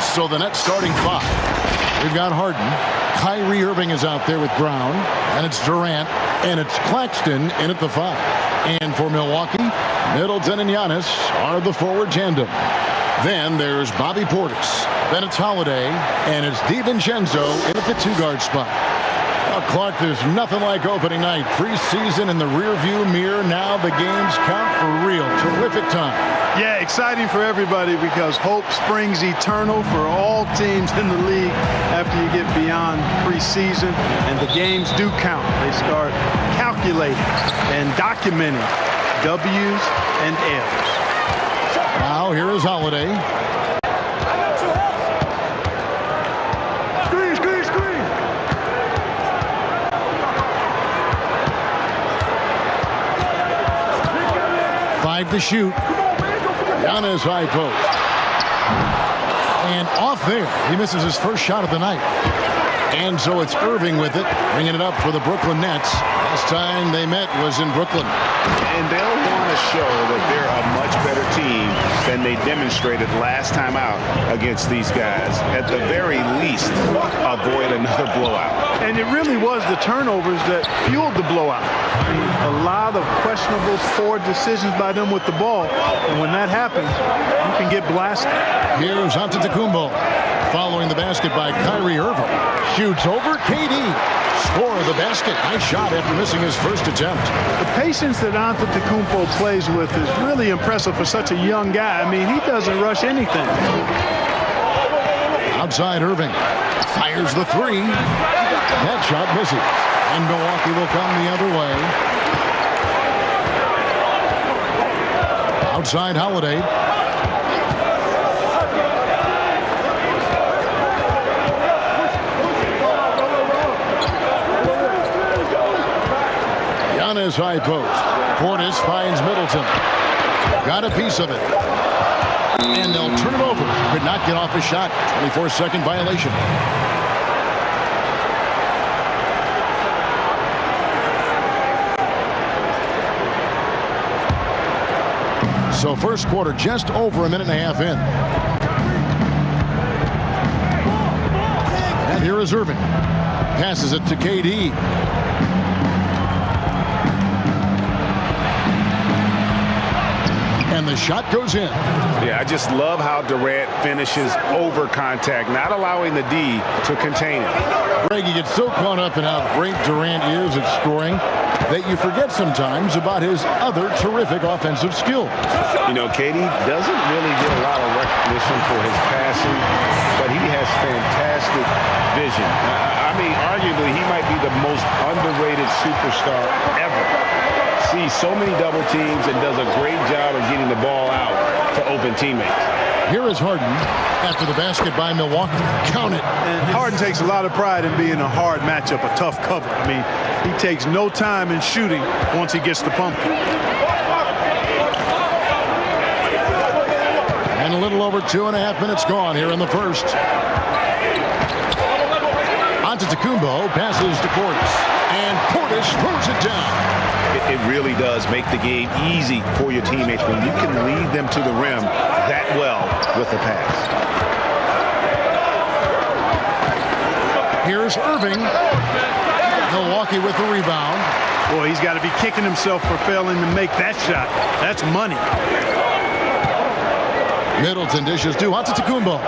So the Nets starting five. We've got Harden. Kyrie Irving is out there with Brown. And it's Durant. And it's Claxton in at the five. And for Milwaukee, Middleton and Giannis are the forward tandem. Then there's Bobby Portis. Then it's Holiday. And it's DiVincenzo in at the two-guard spot. Well, Clark, there's nothing like opening night. Preseason in the rearview mirror. Now the games count for real. Terrific time. Yeah, exciting for everybody because hope springs eternal for all teams in the league after you get beyond preseason. And the games do count. They start calculating circulating and documenting W's and L's. Now here is Holiday. Screen, screen, screen. Five to shoot. Giannis high post. And off there. He misses his first shot of the night. And so it's Irving with it, bringing it up for the Brooklyn Nets. Last time they met was in Brooklyn. And they'll want to show that they're a much better team than they demonstrated last time out against these guys. At the very least, avoid another blowout. And it really was the turnovers that fueled the blowout. I mean, a lot of questionable, poor decisions by them with the ball. And when that happens, you can get blasted. Here's Antetokounmpo. Following the basket by Kyrie Irving. Shoots over KD. Score the basket. Nice shot after missing his first attempt. The patience that Antetokounmpo plays with is really impressive for such a young guy. I mean, he doesn't rush anything. Outside Irving. Fires the three. That shot misses. And Milwaukee will come the other way. Outside Holiday. Giannis high post. Portis finds Middleton. Got a piece of it. And they'll turn it over. Could not get off a shot. 24-second violation. So first quarter just over a minute and a half in. And here is Irving. Passes it to KD. And the shot goes in. Yeah, I just love how Durant finishes over contact, not allowing the D to contain it. Greg, you get so caught up in how great Durant is at scoring that you forget sometimes about his other terrific offensive skills. You know, KD doesn't really get a lot of recognition for his passing, but he has fantastic vision. I mean, arguably, he might be the most underrated superstar ever. Sees so many double teams and does a great job of getting the ball out to open teammates. Here is Harden after the basket by Milwaukee. Count it. And Harden takes a lot of pride in being a hard matchup, a tough cover. I mean, he takes no time in shooting once he gets the pumpkin. And a little over 2.5 minutes gone here in the first. Antetokounmpo passes to Portis. And Portis throws it down. It really does make the game easy for your teammates when you can lead them to the rim that well with the pass. Here's Irving. Milwaukee with the rebound. Boy, he's got to be kicking himself for failing to make that shot. That's money. Middleton dishes to Antetokounmpo.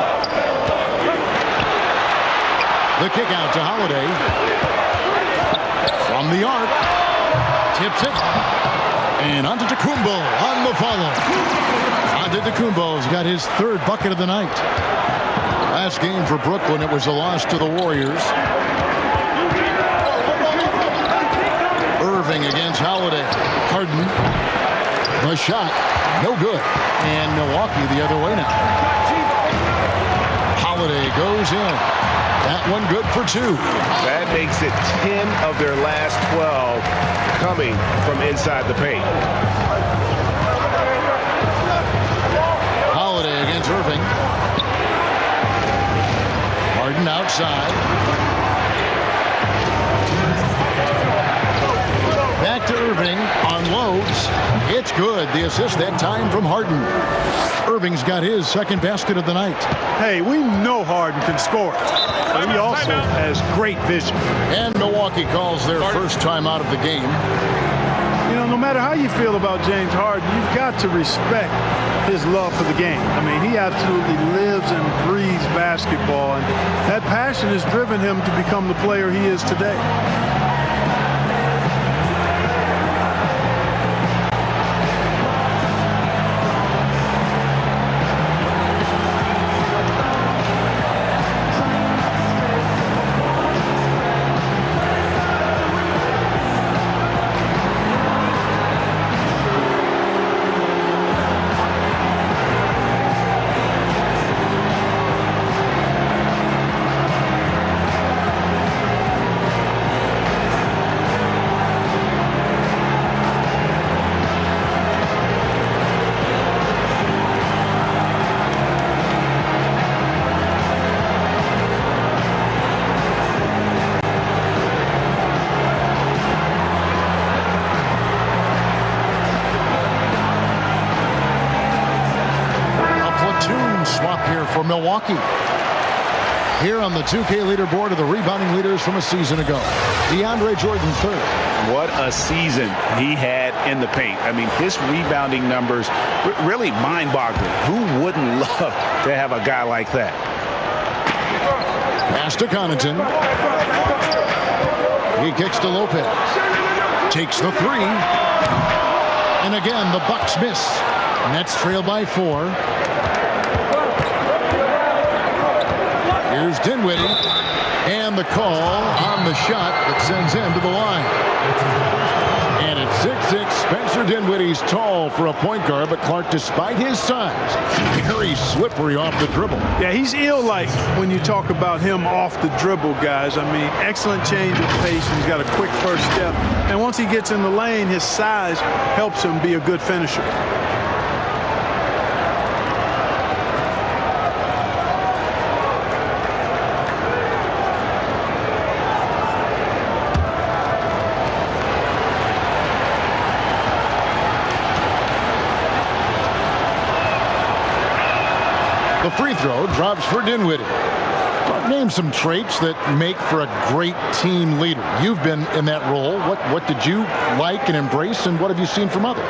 The kick out to Holiday. From the arc. Tips it. And Antetokounmpo on the follow. Antetokounmpo's got his third bucket of the night. Last game for Brooklyn, it was a loss to the Warriors. Irving against Holiday. Harden. The shot. No good. And Milwaukee the other way now. Holiday goes in. That one good for two. That makes it 10 of their last 12 coming from inside the paint. Holiday against Irving. Harden outside. Back to Irving on loads. It's good. The assist that time from Harden. Irving's got his second basket of the night. Hey, we know Harden can score, but he also has great vision. And Milwaukee calls their first time out of the game. You know, no matter how you feel about James Harden, you've got to respect his love for the game. I mean, he absolutely lives and breathes basketball, and that passion has driven him to become the player he is today. for Milwaukee. Here on the 2K leaderboard are the rebounding leaders from a season ago. DeAndre Jordan third. What a season he had in the paint. I mean, his rebounding numbers really mind-boggling. Who wouldn't love to have a guy like that? Pass to Connaughton. He kicks to Lopez. Takes the three. And again, the Bucks miss. Nets trail by 4. Here's Dinwiddie, and the call on the shot that sends him to the line. And at 6'6", Spencer Dinwiddie's tall for a point guard, but Clark, despite his size, very slippery off the dribble. Yeah, he's ill-like when you talk about him off the dribble, guys. I mean, excellent change of pace. He's got a quick first step. And once he gets in the lane, his size helps him be a good finisher. The free throw drops for Dinwiddie. Name some traits that make for a great team leader. You've been in that role. What did you like and embrace, and what have you seen from others?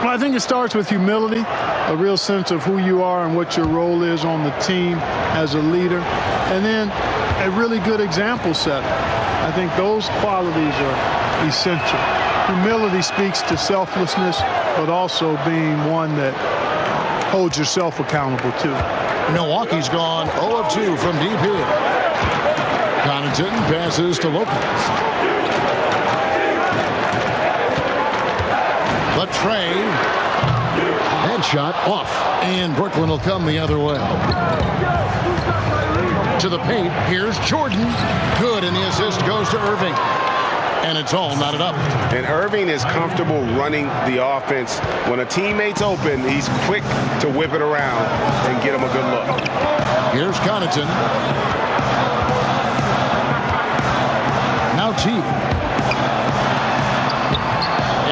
Well, I think it starts with humility, a real sense of who you are and what your role is on the team as a leader, and then a really good example setter. I think those qualities are essential. Humility speaks to selflessness, but also being one that holds yourself accountable too. Milwaukee's gone 0 of 2 from deep here. Connaughton passes to Lopez. The tray. Headshot off. And Brooklyn will come the other way. To the paint. Here's Jordan. Good, and the assist goes to Irving. And it's all knotted up. And Irving is comfortable running the offense. When a teammate's open, he's quick to whip it around and get him a good look. Here's Connaughton. Now T.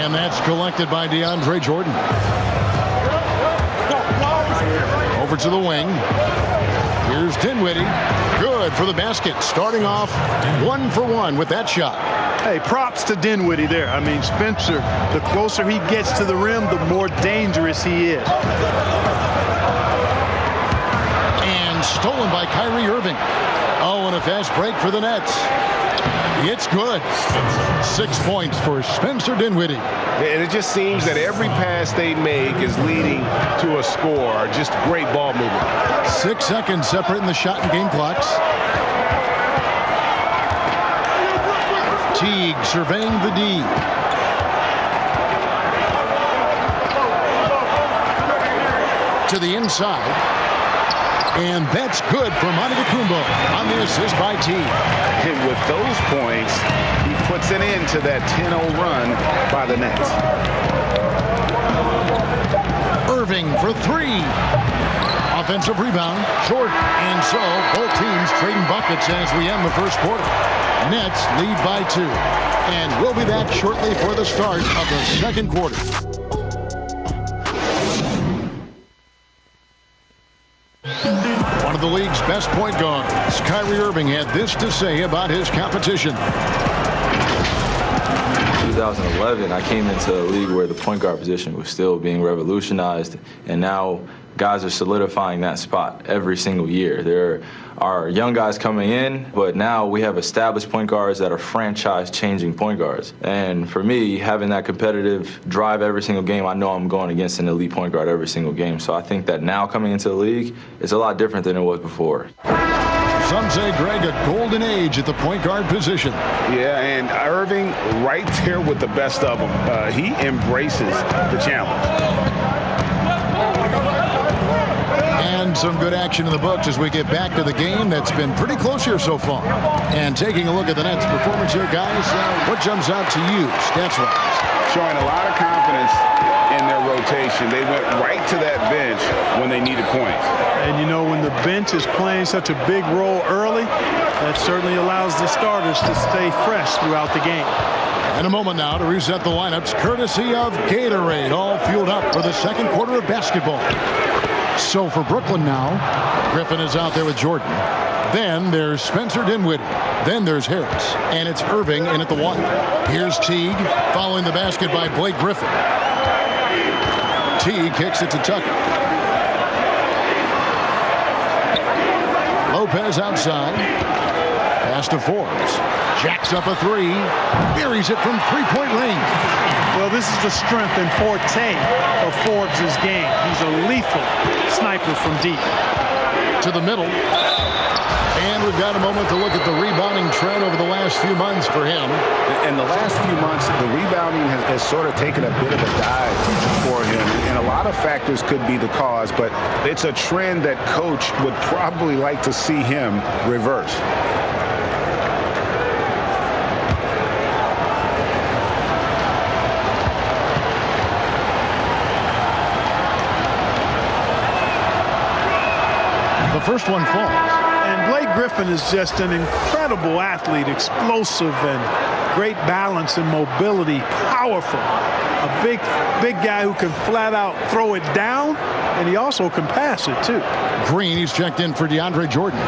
And that's collected by DeAndre Jordan. Over to the wing. Here's Dinwiddie. Good for the basket. Starting off 1 for 1 with that shot. Hey, props to Dinwiddie there. I mean, Spencer, the closer he gets to the rim, the more dangerous he is. And stolen by Kyrie Irving. Oh, and a fast break for the Nets. It's good. 6 points for Spencer Dinwiddie. And it just seems that every pass they make is leading to a score. Just great ball movement. 6 seconds separating the shot and game clocks. Teague surveying the D. To the inside. And that's good for Antetokounmpo on the assist by Teague. And with those points, he puts an end to that 10-0 run by the Nets. Irving for 3. Offensive rebound, short. And so both teams trading buckets as we end the first quarter. Nets lead by 2. And we'll be back shortly for the start of the second quarter. One of the league's best point guards, Kyrie Irving, had this to say about his competition. 2011, I came into a league where the point guard position was still being revolutionized, and now guys are solidifying that spot every single year. There are young guys coming in, but now we have established point guards that are franchise-changing point guards. And for me, having that competitive drive every single game, I know I'm going against an elite point guard every single game. So I think that now coming into the league, it's a lot different than it was before. Some say, Greg, a golden age at the point guard position. Yeah, and Irving right there with the best of them. He embraces the challenge. And some good action in the books as we get back to the game that's been pretty close here so far. And taking a look at the Nets' performance here, guys, what jumps out to you, stats-wise? Showing a lot of confidence in their rotation. They went right to that bench when they needed points. And, you know, when the bench is playing such a big role early, that certainly allows the starters to stay fresh throughout the game. In a moment now to reset the lineups, courtesy of Gatorade, all fueled up for the second quarter of basketball. So for Brooklyn now, Griffin is out there with Jordan. Then there's Spencer Dinwiddie. Then there's Harris. And it's Irving in at the 1. Here's Teague following the basket by Blake Griffin. Teague kicks it to Tucker. Lopez outside. Pass to Forbes. Jacks up a 3. Buries it from three-point range. Well, this is the strength and forte of Forbes' game. He's a lethal sniper from deep. To the middle. And we've got a moment to look at the rebounding trend over the last few months for him. In the last few months, the rebounding has sort of taken a bit of a dive for him. And a lot of factors could be the cause, but it's a trend that coach would probably like to see him reverse. The first one falls. And Blake Griffin is just an incredible athlete, explosive and great balance and mobility, powerful. A big guy who can flat out throw it down, and he also can pass it too. Green, he's checked in for DeAndre Jordan.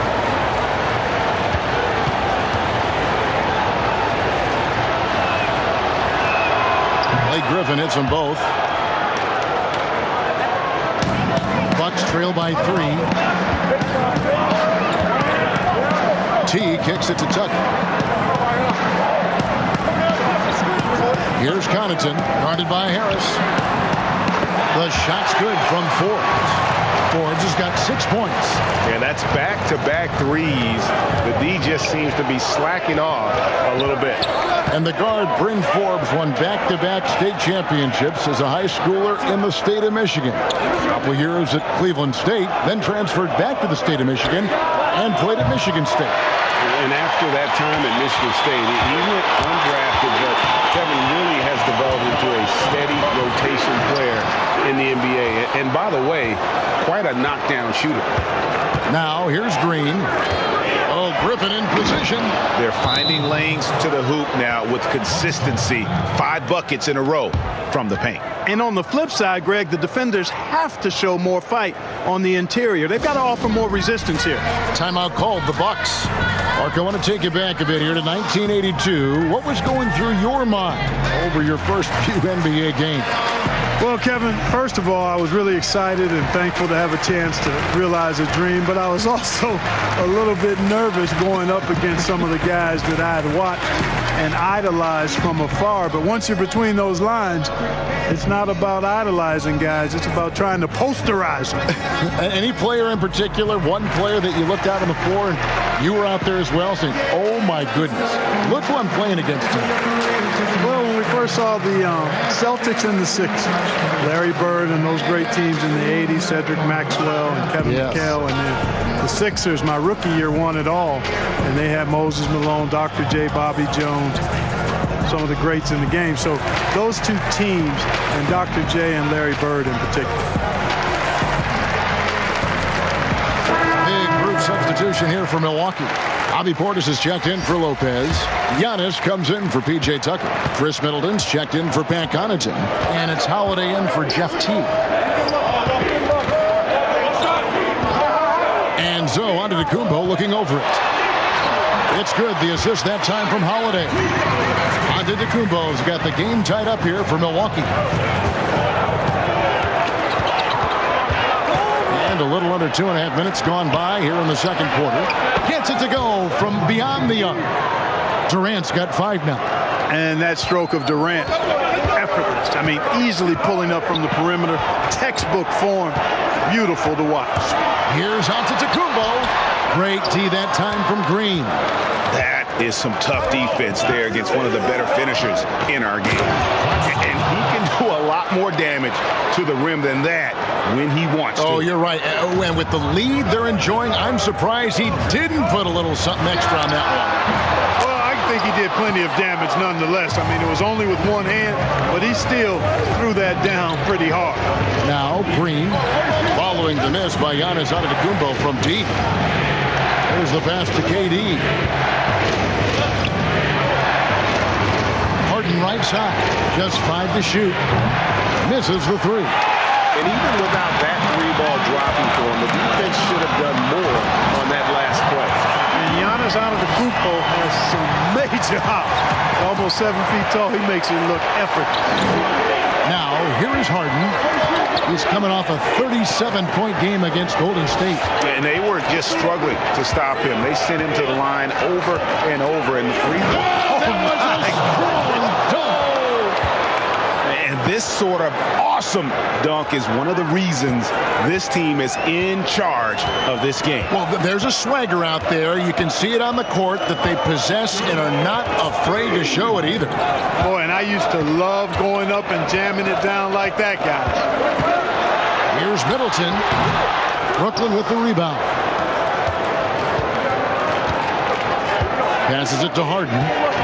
Blake Griffin hits them both. Bucks trail by 3. T kicks it to Tucker. Here's Connaughton, guarded by Harris. The shot's good from Forbes. Forbes has got 6 points. And that's back-to-back threes. The D just seems to be slacking off a little bit. And the guard, Bryn Forbes, won back-to-back state championships as a high schooler in the state of Michigan. A couple years at Cleveland State, then transferred back to the state of Michigan and played at Michigan State. And after that time at Michigan State, he went undrafted, but Kevin really has developed into a steady rotation player in the NBA. And by the way, quite a knockdown shooter. Now here's Green. Oh, Griffin in position. They're finding lanes to the hoop now with consistency. 5 buckets in a row from the paint. And on the flip side, Greg, the defenders have to show more fight on the interior. They've got to offer more resistance here. Timeout called, the Bucks. Mark, I want to take you back a bit here to 1982. What was going through your mind over your first few NBA games? Well, Kevin, first of all, I was really excited and thankful to have a chance to realize a dream, but I was also a little bit nervous going up against some of the guys that I had watched and idolized from afar. But once you're between those lines, it's not about idolizing guys. It's about trying to posterize them. Any player in particular, one player that you looked out on the floor and you were out there as well saying, oh, my goodness, look who I'm playing against tonight. Well, when we first saw the Celtics and the Sixers, Larry Bird and those great teams in the 80s, Cedric Maxwell and Kevin McHale, and then the Sixers, my rookie year, won it all. And they had Moses Malone, Dr. J, Bobby Jones, some of the greats in the game. So those two teams, and Dr. J and Larry Bird in particular. Big group substitution here for Milwaukee. Bobby Portis is checked in for Lopez. Giannis comes in for P.J. Tucker. Chris Middleton's checked in for Pat Connaughton. And it's Holiday in for Jeff Teague. And Zoe Antetokounmpo looking over it. It's good. The assist that time from Holiday. Antetokounmpo's got the game tied up here for Milwaukee. And a little under 2.5 minutes gone by here in the second quarter. Gets it to go from beyond the arc. Durant's got 5 now. And that stroke of Durant, effortless. I mean, easily pulling up from the perimeter. Textbook form. Beautiful to watch. Here's Antetokounmpo. Great D that time from Green. That is some tough defense there against one of the better finishers in our game. And he can do a lot more damage to the rim than that when he wants to. Oh, you're right. And with the lead they're enjoying, I'm surprised he didn't put a little something extra on that one. Well, I think he did plenty of damage nonetheless. I mean, it was only with one hand, but he still threw that down pretty hard. Now, Green following the miss by Giannis Antetokounmpo from deep. There's the pass to KD. Harden right side. Just 5 to shoot. Misses the 3. And even without that 3-ball dropping for him, the defense should have done more on that last play. And Giannis Antetokounmpo has some major hops. Almost 7 feet tall. He makes it look effortless. Now, here is Harden. He's coming off a 37-point game against Golden State. And they were just struggling to stop him. They sent him to the line over and over. And And this sort of awesome dunk is one of the reasons this team is in charge of this game. Well, there's a swagger out there. You can see it on the court that they possess and are not afraid to show it either. Boy, and I used to love going up and jamming it down like that, guys. Here's Middleton. Brooklyn with the rebound. Passes it to Harden.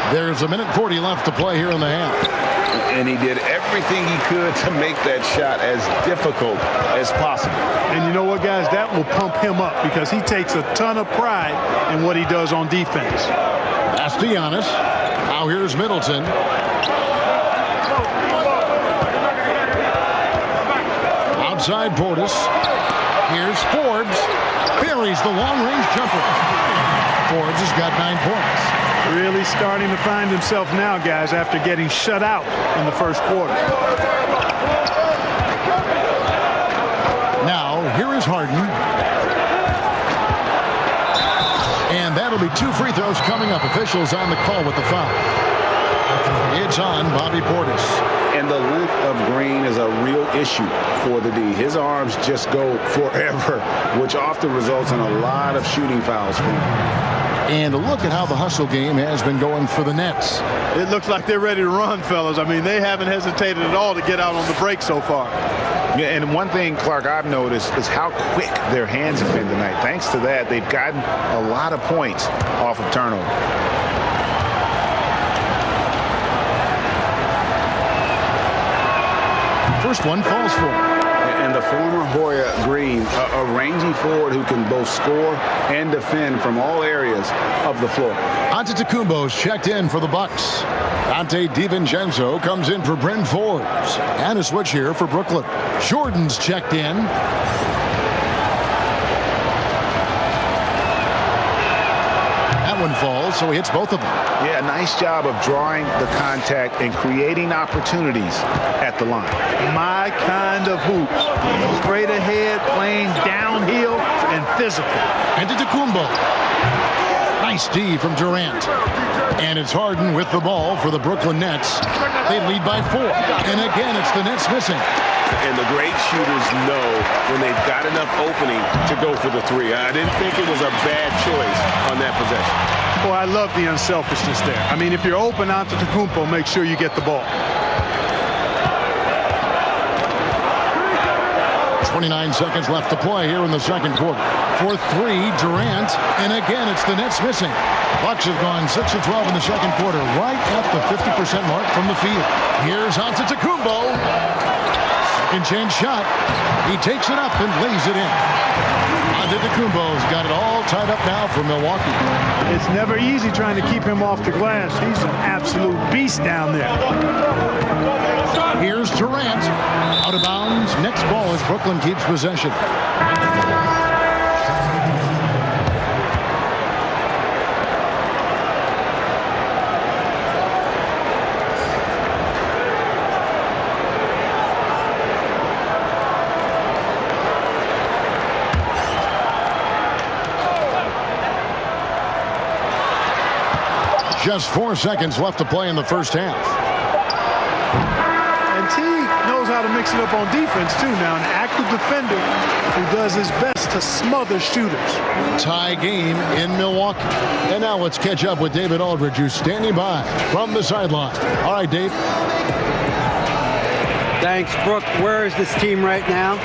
There's 1:40 left to play here in the half. And he did everything he could to make that shot as difficult as possible. And you know what, guys? That will pump him up because he takes a ton of pride in what he does on defense. That's to Giannis. Now here's Middleton. Outside Portis. Here's Forbes. Buries the long-range jumper. Forbes has got 9 points. Really starting to find himself now, guys, after getting shut out in the first quarter. Now, here is Harden. And that'll be 2 free throws coming up. Officials on the call with the foul. It's on Bobby Portis. And the length of Green is a real issue for the D. His arms just go forever, which often results in a lot of shooting fouls for him. And look at how the hustle game has been going for the Nets. It looks like they're ready to run, fellas. I mean, they haven't hesitated at all to get out on the break so far. Yeah, and one thing, Clark, I've noticed is how quick their hands have been tonight. Thanks to that, they've gotten a lot of points off of turnover. First one falls for him. And the former Hoya Green, a rangy forward who can both score and defend from all areas of the floor. Antetokounmpo's checked in for the Bucks. Dante DiVincenzo comes in for Bryn Forbes. And a switch here for Brooklyn. Jordan's checked in. That one falls, so he hits both of them. Yeah, nice job of drawing the contact and creating opportunities at the line. My kind of hoops. Straight ahead, playing downhill and physical. Antetokounmpo. Nice D from Durant. And it's Harden with the ball for the Brooklyn Nets. They lead by 4. And again, it's the Nets missing. And the great shooters know when they've got enough opening to go for the 3. I didn't think it was a bad choice on that possession. Boy, I love the unselfishness there. I mean, if you're open Antetokounmpo, make sure you get the ball. 29 seconds left to play here in the second quarter. For 3, Durant. And again, it's the Nets missing. Bucks have gone 6 of 12 in the second quarter, right at the 50% mark from the field. Here's Antetokounmpo. Second chance shot. He takes it up and lays it in. Antetokounmpo's got it all tied up now for Milwaukee. It's never easy trying to keep him off the glass. He's an absolute beast down there. Here's Durant. Out of bounds. Next ball as Brooklyn keeps possession. Just 4 seconds left to play in the first half. And Teague knows how to mix it up on defense, too. Now, an active defender who does his best to smother shooters. Tie game in Milwaukee. And now let's catch up with David Aldridge, who's standing by from the sideline. All right, Dave. Thanks, Brooke. Where is this team right now?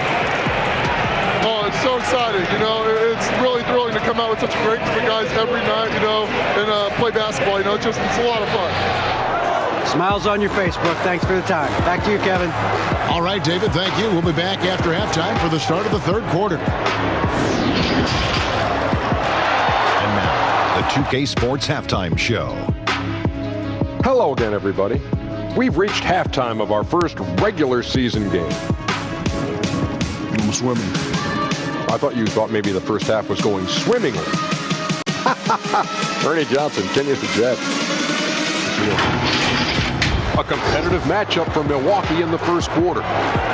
Oh, it's so exciting. You know, it's really thrilling to come out with such a great group of guys every night, you know, and play basketball. You know, it's a lot of fun. Smiles on your face, Brooke. Thanks for the time. Back to you, Kevin. All right, David, thank you. We'll be back after halftime for the start of the third quarter. And now, the 2K Sports Halftime Show. Hello again, everybody. We've reached halftime of our first regular season game. I'm swimming. I thought you thought maybe the first half was going swimmingly. Ernie Johnson, Kenya to Jet. A competitive matchup for Milwaukee in the first quarter.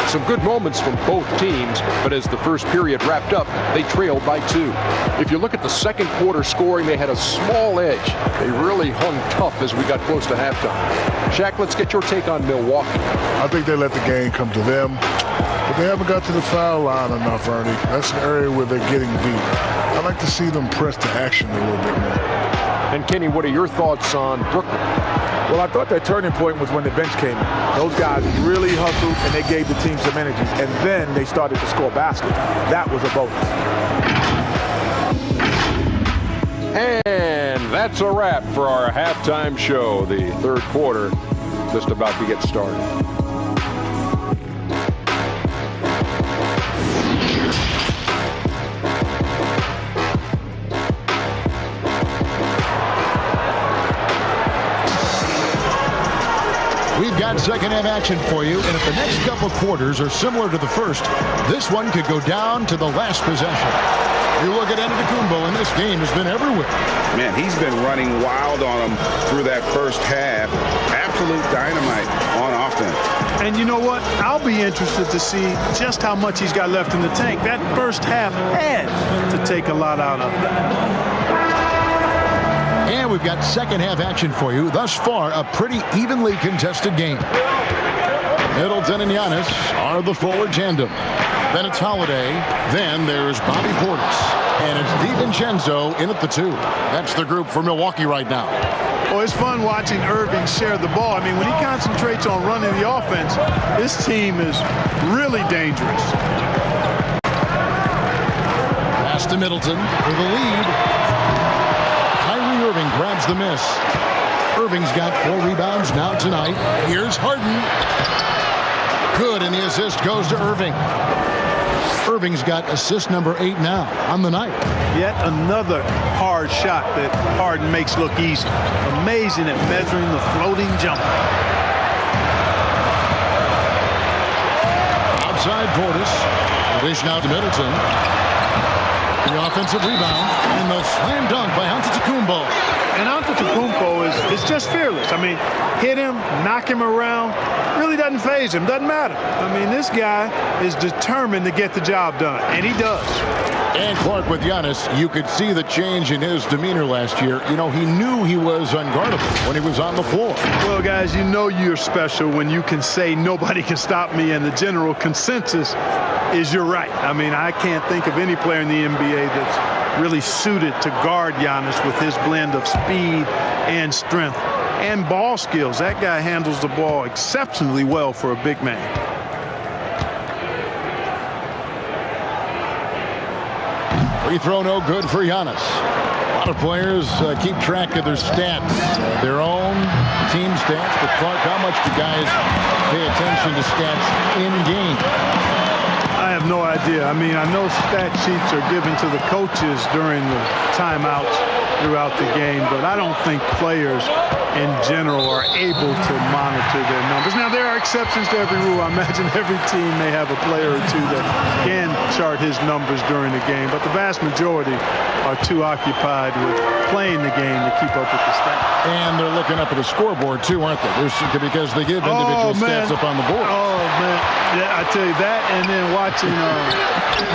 Some good moments from both teams, but as the first period wrapped up, they trailed by 2. If you look at the second quarter scoring, they had a small edge. They really hung tough as we got close to halftime. Shaq, let's get your take on Milwaukee. I think they let the game come to them, but they haven't got to the foul line enough, Ernie. That's an area where they're getting beat. I'd like to see them press to action a little bit more. And Kenny, what are your thoughts on Brooklyn? Well, I thought their turning point was when the bench came in. Those guys really hustled, and they gave the team some energy. And then they started to score baskets. That was a bonus. And that's a wrap for our halftime show. The third quarter just about to get started. We've got second half action for you, and if the next couple quarters are similar to the first, this one could go down to the last possession. You look at Antetokounmpo, and this game has been everywhere. Man, he's been running wild on them through that first half. Absolute dynamite on offense. And you know what? I'll be interested to see just how much he's got left in the tank. That first half had to take a lot out of him. And we've got second half action for you. Thus far, a pretty evenly contested game. Middleton and Giannis are the forward tandem. Then it's Holiday. Then there's Bobby Portis. And it's DiVincenzo in at the 2. That's the group for Milwaukee right now. Well, it's fun watching Irving share the ball. I mean, when he concentrates on running the offense, this team is really dangerous. Pass to Middleton for the lead. Irving grabs the miss. Irving's got 4 rebounds now tonight. Here's Harden. Good, and the assist goes to Irving. Irving's got assist number 8 now on the night. Yet another hard shot that Harden makes look easy. Amazing at measuring the floating jumper. Outside Portis. Dish now to Middleton. The offensive rebound and the slam dunk by Antetokounmpo. And Antetokounmpo is just fearless. I mean, hit him, knock him around, really doesn't faze him, doesn't matter. I mean, this guy is determined to get the job done, and he does. And Clark, with Giannis, you could see the change in his demeanor last year. You know, he knew he was unguardable when he was on the floor. Well, guys, you know you're special when you can say nobody can stop me, and the general consensus is you're right. I mean, I can't think of any player in the NBA that's really suited to guard Giannis with his blend of speed and strength and ball skills. That guy handles the ball exceptionally well for a big man. Free throw no good for Giannis. A lot of players keep track of their stats, their own team stats. But Clark, how much do guys pay attention to stats in game? I have no idea. I mean, I know stat sheets are given to the coaches during the timeouts throughout the game, but I don't think players in general are able to monitor their numbers. Now, there are exceptions to every rule. I imagine every team may have a player or two that can chart his numbers during the game, but the vast majority are too occupied with playing the game to keep up with the stats. And they're looking up at the scoreboard, too, aren't they? Because they give individual stats up on the board. Oh, man. Yeah, I tell you that, and then watching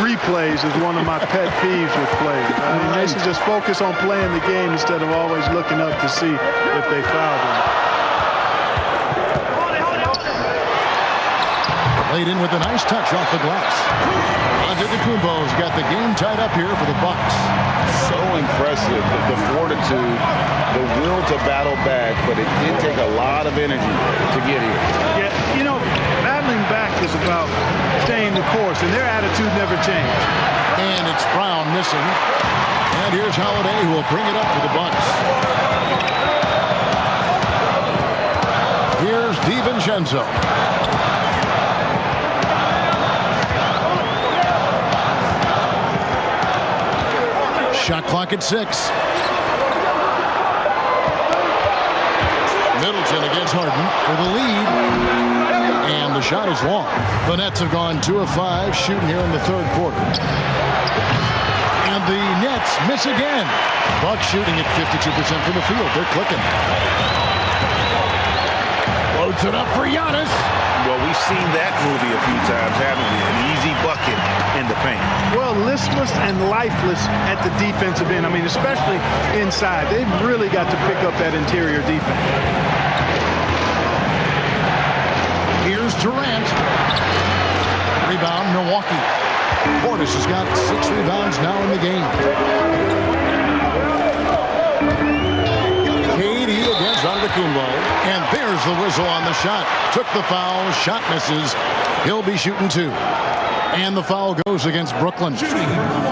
replays is one of my pet peeves with players. I mean, they should just focus on playing the game instead of always looking up to see if they fouled him. Laid in with a nice touch off the glass. Antetokounmpo's got the game tied up here for the Bucks. So impressive, the fortitude, the will to battle back, but it did take a lot of energy to get here. Yeah, you know, battling back is about staying the course, and their attitude never changed. And it's Brown missing. And here's Holiday, who will bring it up for the Bucks. Here's DiVincenzo. Shot clock at 6. Middleton against Harden for the lead. And the shot is long. The Nets have gone 2 of 5 shooting here in the third quarter. And the Nets miss again. Bucks shooting at 52% from the field. They're clicking. Loads it up for Giannis. Well, we've seen that movie a few times, haven't we? An easy bucket in the paint. Well, listless and lifeless at the defensive end. I mean, especially inside. They've really got to pick up that interior defense. Here's Durant. Rebound, Milwaukee. Portis has got 6 rebounds now in the game. KD against Antetokounmpo. And there's the whistle on the shot. Took the foul. Shot misses. He'll be shooting 2. And the foul goes against Brooklyn.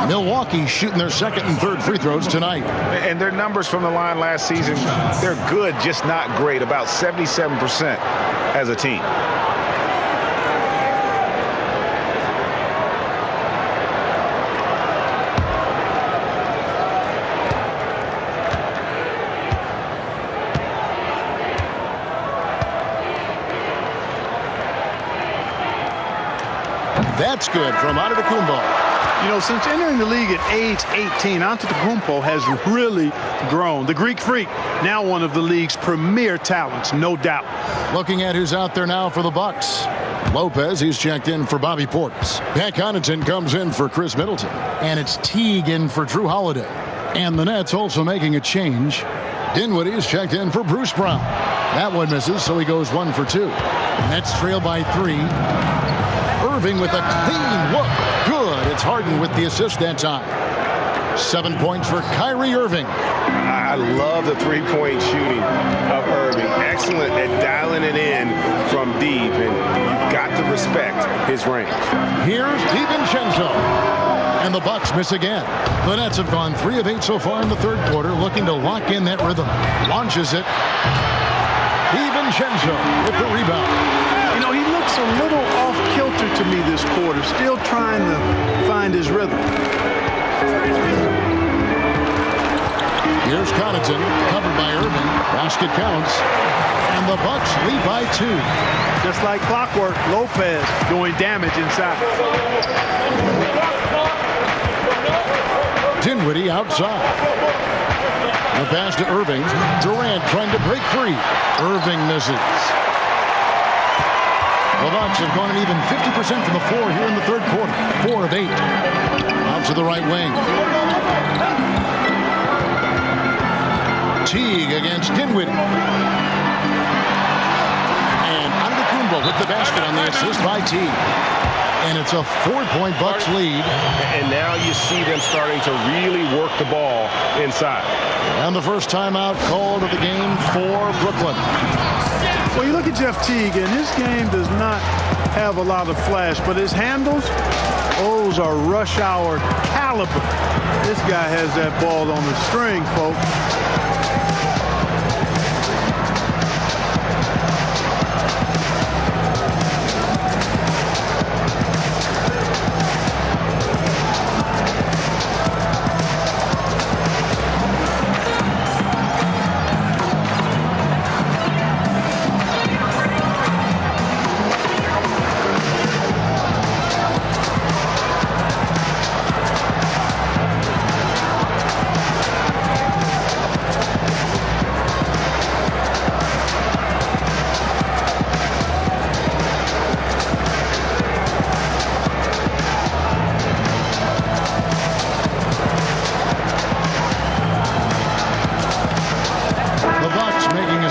Milwaukee shooting their second and third free throws tonight. And their numbers from the line last season, they're good, just not great. About 77% as a team. That's good from Antetokounmpo. You know, since entering the league at age 18, Antetokounmpo has really grown. The Greek Freak, now one of the league's premier talents, no doubt. Looking at who's out there now for the Bucks. Lopez, he's checked in for Bobby Portis. Pat Connaughton comes in for Chris Middleton. And it's Teague in for Drew Holiday. And the Nets also making a change. Dinwiddie's checked in for Bruce Brown. That one misses, so he goes 1 for 2. Nets trail by 3. Irving with a clean look. Good. It's Harden with the assist that time. 7 points for Kyrie Irving. I love the three-point shooting of Irving. Excellent at dialing it in from deep, and you've got to respect his range. Here's DiVincenzo. And the Bucks miss again. The Nets have gone 3 of 8 so far in the third quarter, looking to lock in that rhythm. Launches it. DiVincenzo with the rebound. You know, he looks a little off kilter to me this quarter, still trying to find his rhythm. Here's Connaughton, covered by Irving. Basket counts. And the Bucks lead by 2. Just like clockwork, Lopez doing damage inside. Dinwiddie outside. The pass to Irving. Durant trying to break free. Irving misses. The Bucks have gone an even 50% from the floor here in the third quarter. 4 of 8. Out to the right wing. Teague against Dinwiddie. And Antetokounmpo with the basket on the assist by Teague. And it's a 4-point Bucks lead. And now you see them starting to really work the ball inside. And the first timeout called of the game for Brooklyn. Well, you look at Jeff Teague, and his game does not have a lot of flash, but his handles, those are rush hour caliber. This guy has that ball on the string, folks.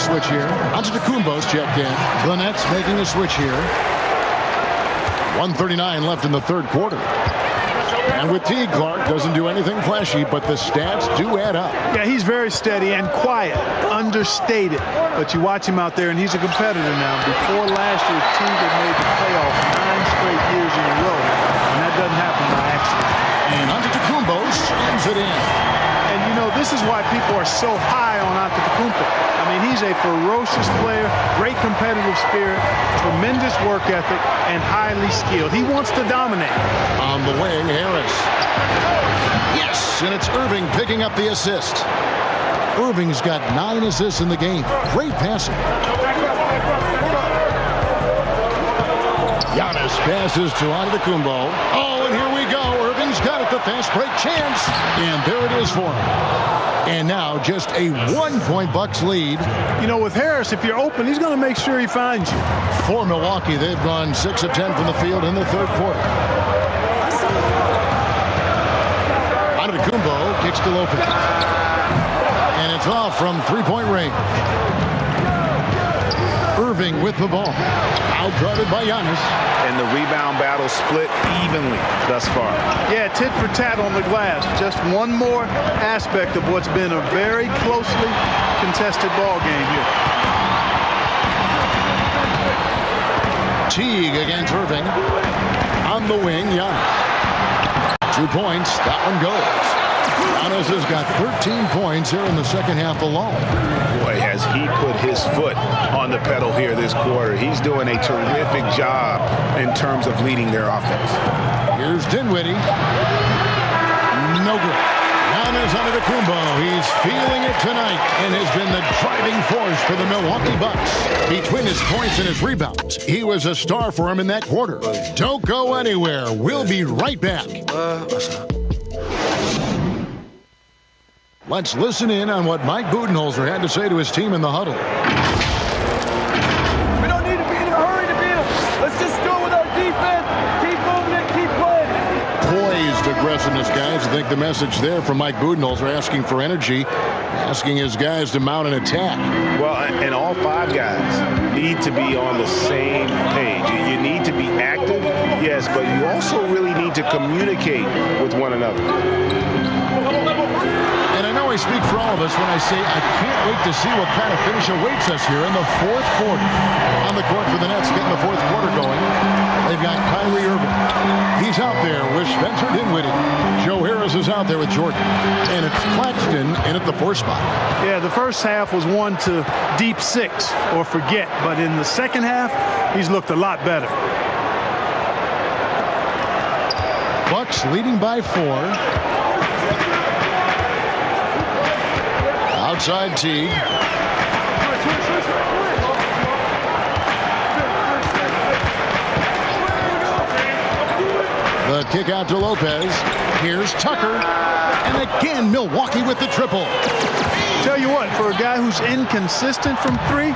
Switch here. Antetokounmpo's checked in. The Nets making a switch here. 1:39 left in the third quarter. And with Teague, Clark doesn't do anything flashy, but the stats do add up. Yeah, he's very steady and quiet, understated. But you watch him out there, and he's a competitor now. Before last year, Teague had made the playoffs 9 straight years in a row. And that doesn't happen by accident. And Antetokounmpo slams it in. And, you know, this is why people are so high on Antetokounmpo. I mean, he's a ferocious player, great competitive spirit, tremendous work ethic, and highly skilled. He wants to dominate. On the wing, Harris. Yes, and it's Irving picking up the assist. Irving's got 9 assists in the game. Great passing. Giannis passes to Antetokounmpo. Oh, and here we go. Irving's got it. The fast break chance. And there it is for him. And now just a 1-point Bucks lead. You know, with Harris, if you're open, he's going to make sure he finds you. For Milwaukee, they've gone 6 of 10 from the field in the third quarter. Antetokounmpo kicks to Lopez. And it's off from three-point range. Irving with the ball. Out-guarded by Giannis. And the rebound battle split evenly thus far. Yeah, tit for tat on the glass. Just one more aspect of what's been a very closely contested ball game here. Teague against Irving. On the wing, Giannis. 2 points. That one goes. Giannis has got 13 points here in the second half alone. Boy, has he put his foot on the pedal here this quarter. He's doing a terrific job in terms of leading their offense. Here's Dinwiddie. No good. Giannis Antetokounmpo. He's feeling it tonight and has been the driving force for the Milwaukee Bucks. Between his points and his rebounds, he was a star for him in that quarter. Don't go anywhere. We'll be right back. Let's listen in on what Mike Budenholzer had to say to his team in the huddle. We don't need to be in a hurry to beat them. Let's just go with our defense. Keep moving it, keep playing. Poised aggressiveness, guys. I think the message there from Mike Budenholzer, asking for energy, asking his guys to mount an attack. Well, and all 5 guys need to be on the same page. You need to be active, yes, but you also really need to communicate with one another. And I know I speak for all of us when I say I can't wait to see what kind of finish awaits us here in the fourth quarter. On the court for the Nets, getting the fourth quarter going. They've got Kyrie Irving. He's out there with Spencer Dinwiddie. Joe Harris is out there with Jordan. And it's Claxton in at the 4 spot. Yeah, the first half was one to deep 6 or forget. But in the second half, he's looked a lot better. Bucks leading by 4. Outside Teague. The kick out to Lopez. Here's Tucker. And again, Milwaukee with the triple. Tell you what, for a guy who's inconsistent from 3,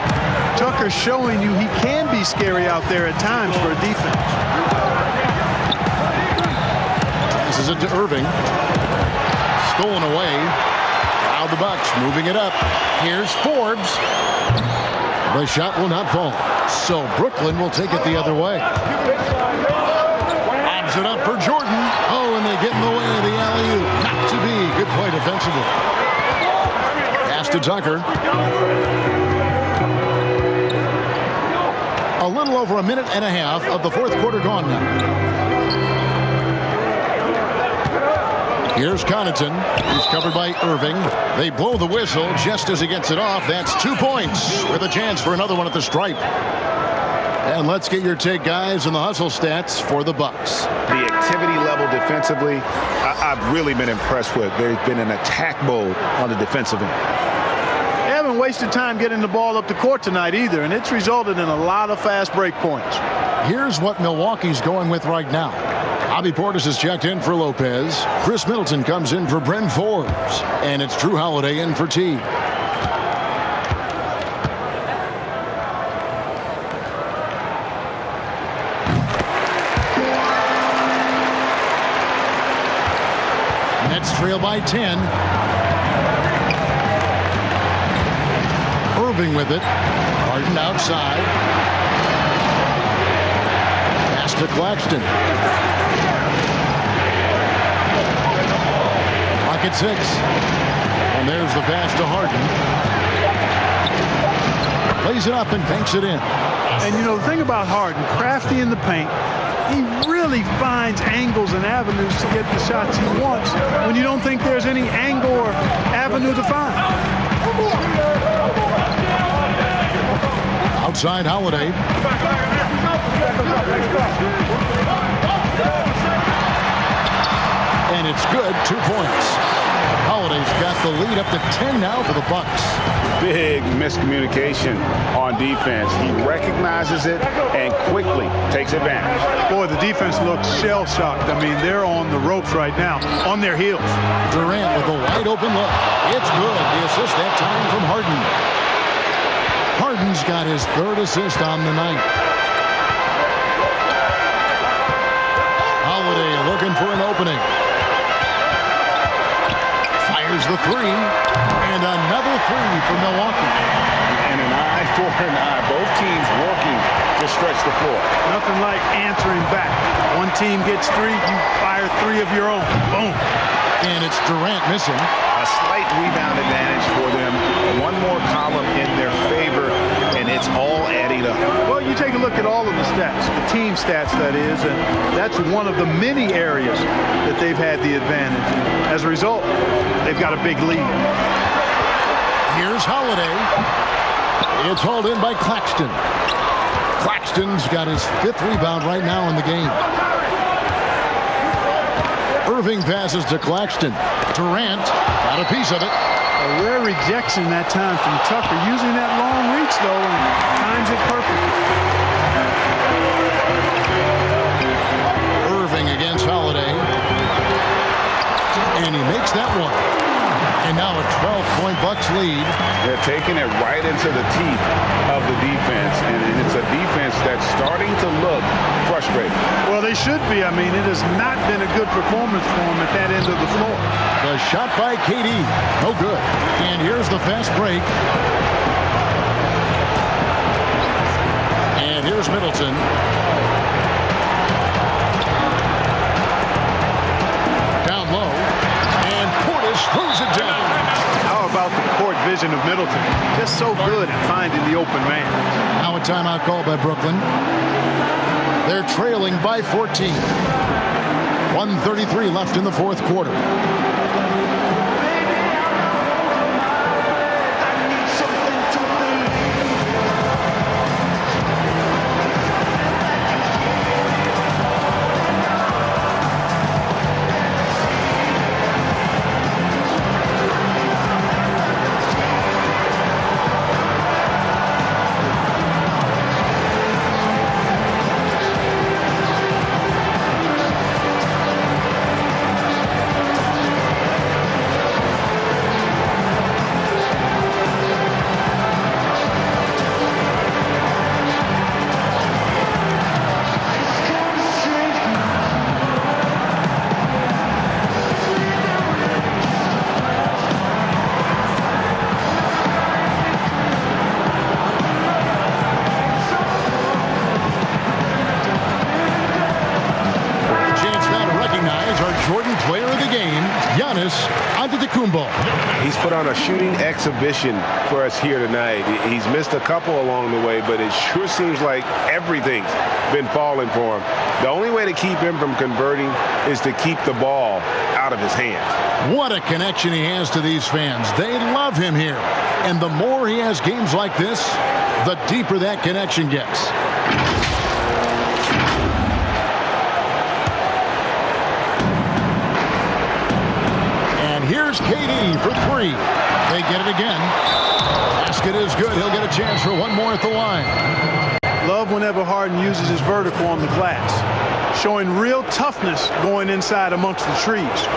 Tucker's showing you he can be scary out there at times for a defense. Passes it to Irving. Stolen away. Now the Bucks moving it up. Here's Forbes. The shot will not fall. So Brooklyn will take it the other way. Lobs it up for Jordan. Oh, and they get in the way of the alley-oop. Not to be. Good play defensively. Pass to Tucker. A little over a minute and a half of the fourth quarter gone now. Here's Connaughton. He's covered by Irving. They blow the whistle just as he gets it off. That's 2 points with a chance for another one at the stripe. And let's get your take, guys, on the hustle stats for the Bucks. The activity level defensively, I've really been impressed with. There's been an attack mode on the defensive end. They haven't wasted time getting the ball up the court tonight either, and it's resulted in a lot of fast break points. Here's what Milwaukee's going with right now. Bobby Portis is checked in for Lopez. Chris Middleton comes in for Bryn Forbes. And it's Drew Holiday in for Teague. Nets trail by 10. Irving with it. Harden outside. Pass to Claxton. Clock at 6. And there's the pass to Harden. Plays it up and banks it in. And you know, the thing about Harden, crafty in the paint, he really finds angles and avenues to get the shots he wants when you don't think there's any angle or avenue to find. Outside Holiday. And it's good. 2 points. Holiday's got the lead up to 10 now for the Bucks. Big miscommunication on defense. He recognizes it and quickly takes advantage. Boy, the defense looks shell-shocked. I mean, they're on the ropes right now, on their heels. Durant with a wide open look. It's good. The assist that time from Harden. Harden's got his third assist on the night. Holiday looking for an opening. Fires the three. And another three for Milwaukee. And an eye for an eye. Both teams working to stretch the floor. Nothing like answering back. One team gets three, you fire three of your own. Boom. And it's Durant missing. A slight rebound advantage for them. One more column in their favor, and it's all adding up. Well, you take a look at all of the stats, the team stats, that is, and that's one of the many areas that they've had the advantage. As a result, they've got a big lead. Here's Holiday. It's hauled in by Claxton. Claxton's got his 5th rebound right now in the game. Irving passes to Claxton. Durant got a piece of it. A rare rejection that time from Tucker, using that long reach, though, and times it perfectly. Irving against Holiday. And he makes that one. And now a 12-point Bucks lead. They're taking it right into the teeth of the defense, and it's a defense that's starting to look frustrated. Well, they should be. I mean, it has not been a good performance for them at that end of the floor. The shot by KD. No good. And here's the fast break. And here's Middleton. Down low. And Portis throws it down. How about the court vision of Middleton? Just so good at finding the open man. Now a timeout call by Brooklyn. They're trailing by 14. 1:33 left in the fourth quarter. He's put on a shooting exhibition for us here tonight. He's missed a couple along the way, but it sure seems like everything's been falling for him. The only way to keep him from converting is to keep the ball out of his hands. What a connection he has to these fans. They love him here. And the more he has games like this, the deeper that connection gets. Here's KD for three. They get it again. Basket is good. He'll get a chance for one more at the line. Love whenever Harden uses his vertical on the glass, showing real toughness going inside amongst the trees.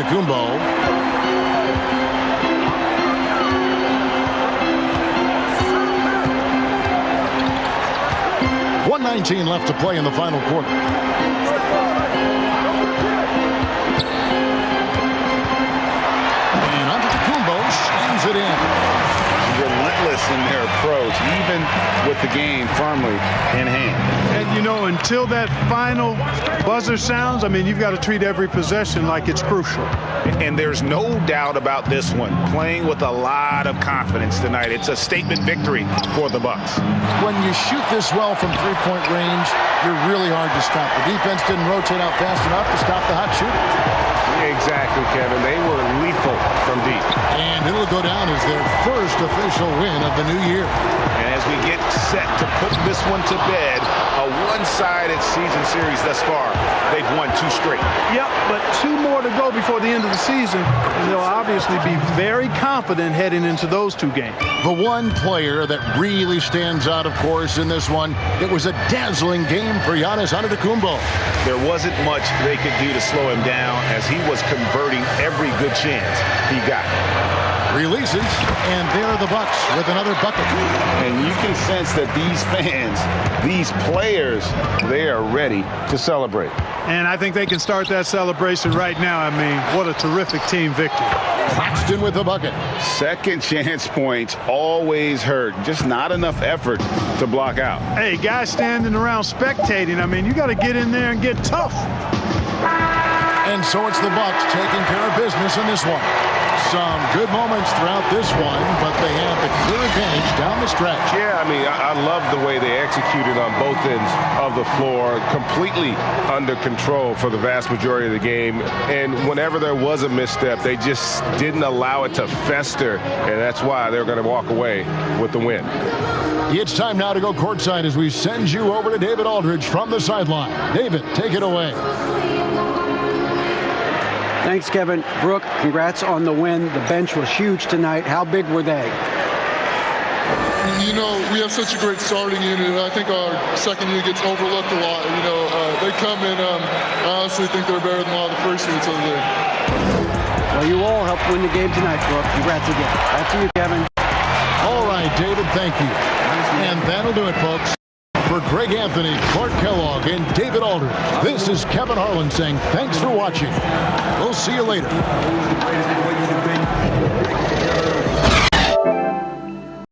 Gumbo. 1:19 left to play in the final quarter. And Antetokounmpo slams it in. Relentless in their approach, even with the game firmly in hand. And you know, until that final buzzer sounds, I mean, you've got to treat every possession like it's crucial. And there's no doubt about this one. Playing with a lot of confidence tonight. It's a statement victory for the Bucks. When you shoot this well from three-point range, you're really hard to stop. The defense didn't rotate out fast enough to stop the hot shooter. Exactly, Kevin. They were lethal from deep. And it'll go down as their first official win of the new year. And as we get set to put this one to bed, a one-sided season series thus far. They've won 2 straight. Yep, but 2 more to go before the end of the season. And they'll obviously be very confident heading into those 2 games. The one player that really stands out, of course, in this one, it was a dazzling game for Giannis Antetokounmpo. There wasn't much they could do to slow him down as he was converting every good chance he got. Releases, and there are the Bucks with another bucket. And you can sense that these fans, these players, they are ready to celebrate. And I think they can start that celebration right now. I mean, what a terrific team victory. Claxton with the bucket. Second chance points always hurt. Just not enough effort to block out. Hey, guys standing around spectating, I mean, you got to get in there and get tough. And so it's the Bucks taking care of business in this one. Some good moments throughout this one, but they have the clear advantage down the stretch. Yeah, I mean, I love the way they executed on both ends of the floor, completely under control for the vast majority of the game. And whenever there was a misstep, they just didn't allow it to fester, and that's why they're going to walk away with the win. It's time now to go courtside as we send you over to David Aldridge from the sideline. David, take it away. Thanks, Kevin. Brooke, congrats on the win. The bench was huge tonight. How big were they? You know, we have such a great starting unit, and I think our second unit gets overlooked a lot. You know, they come in, I honestly think they're better than a lot of the first units of the league. Well, you all helped win the game tonight, Brooke. Congrats again. Back to you, Kevin. All right, David, thank you. And that'll do it, folks. For Greg Anthony, Clark Kellogg, and David Aldridge, this is Kevin Harlan saying thanks for watching. We'll see you later.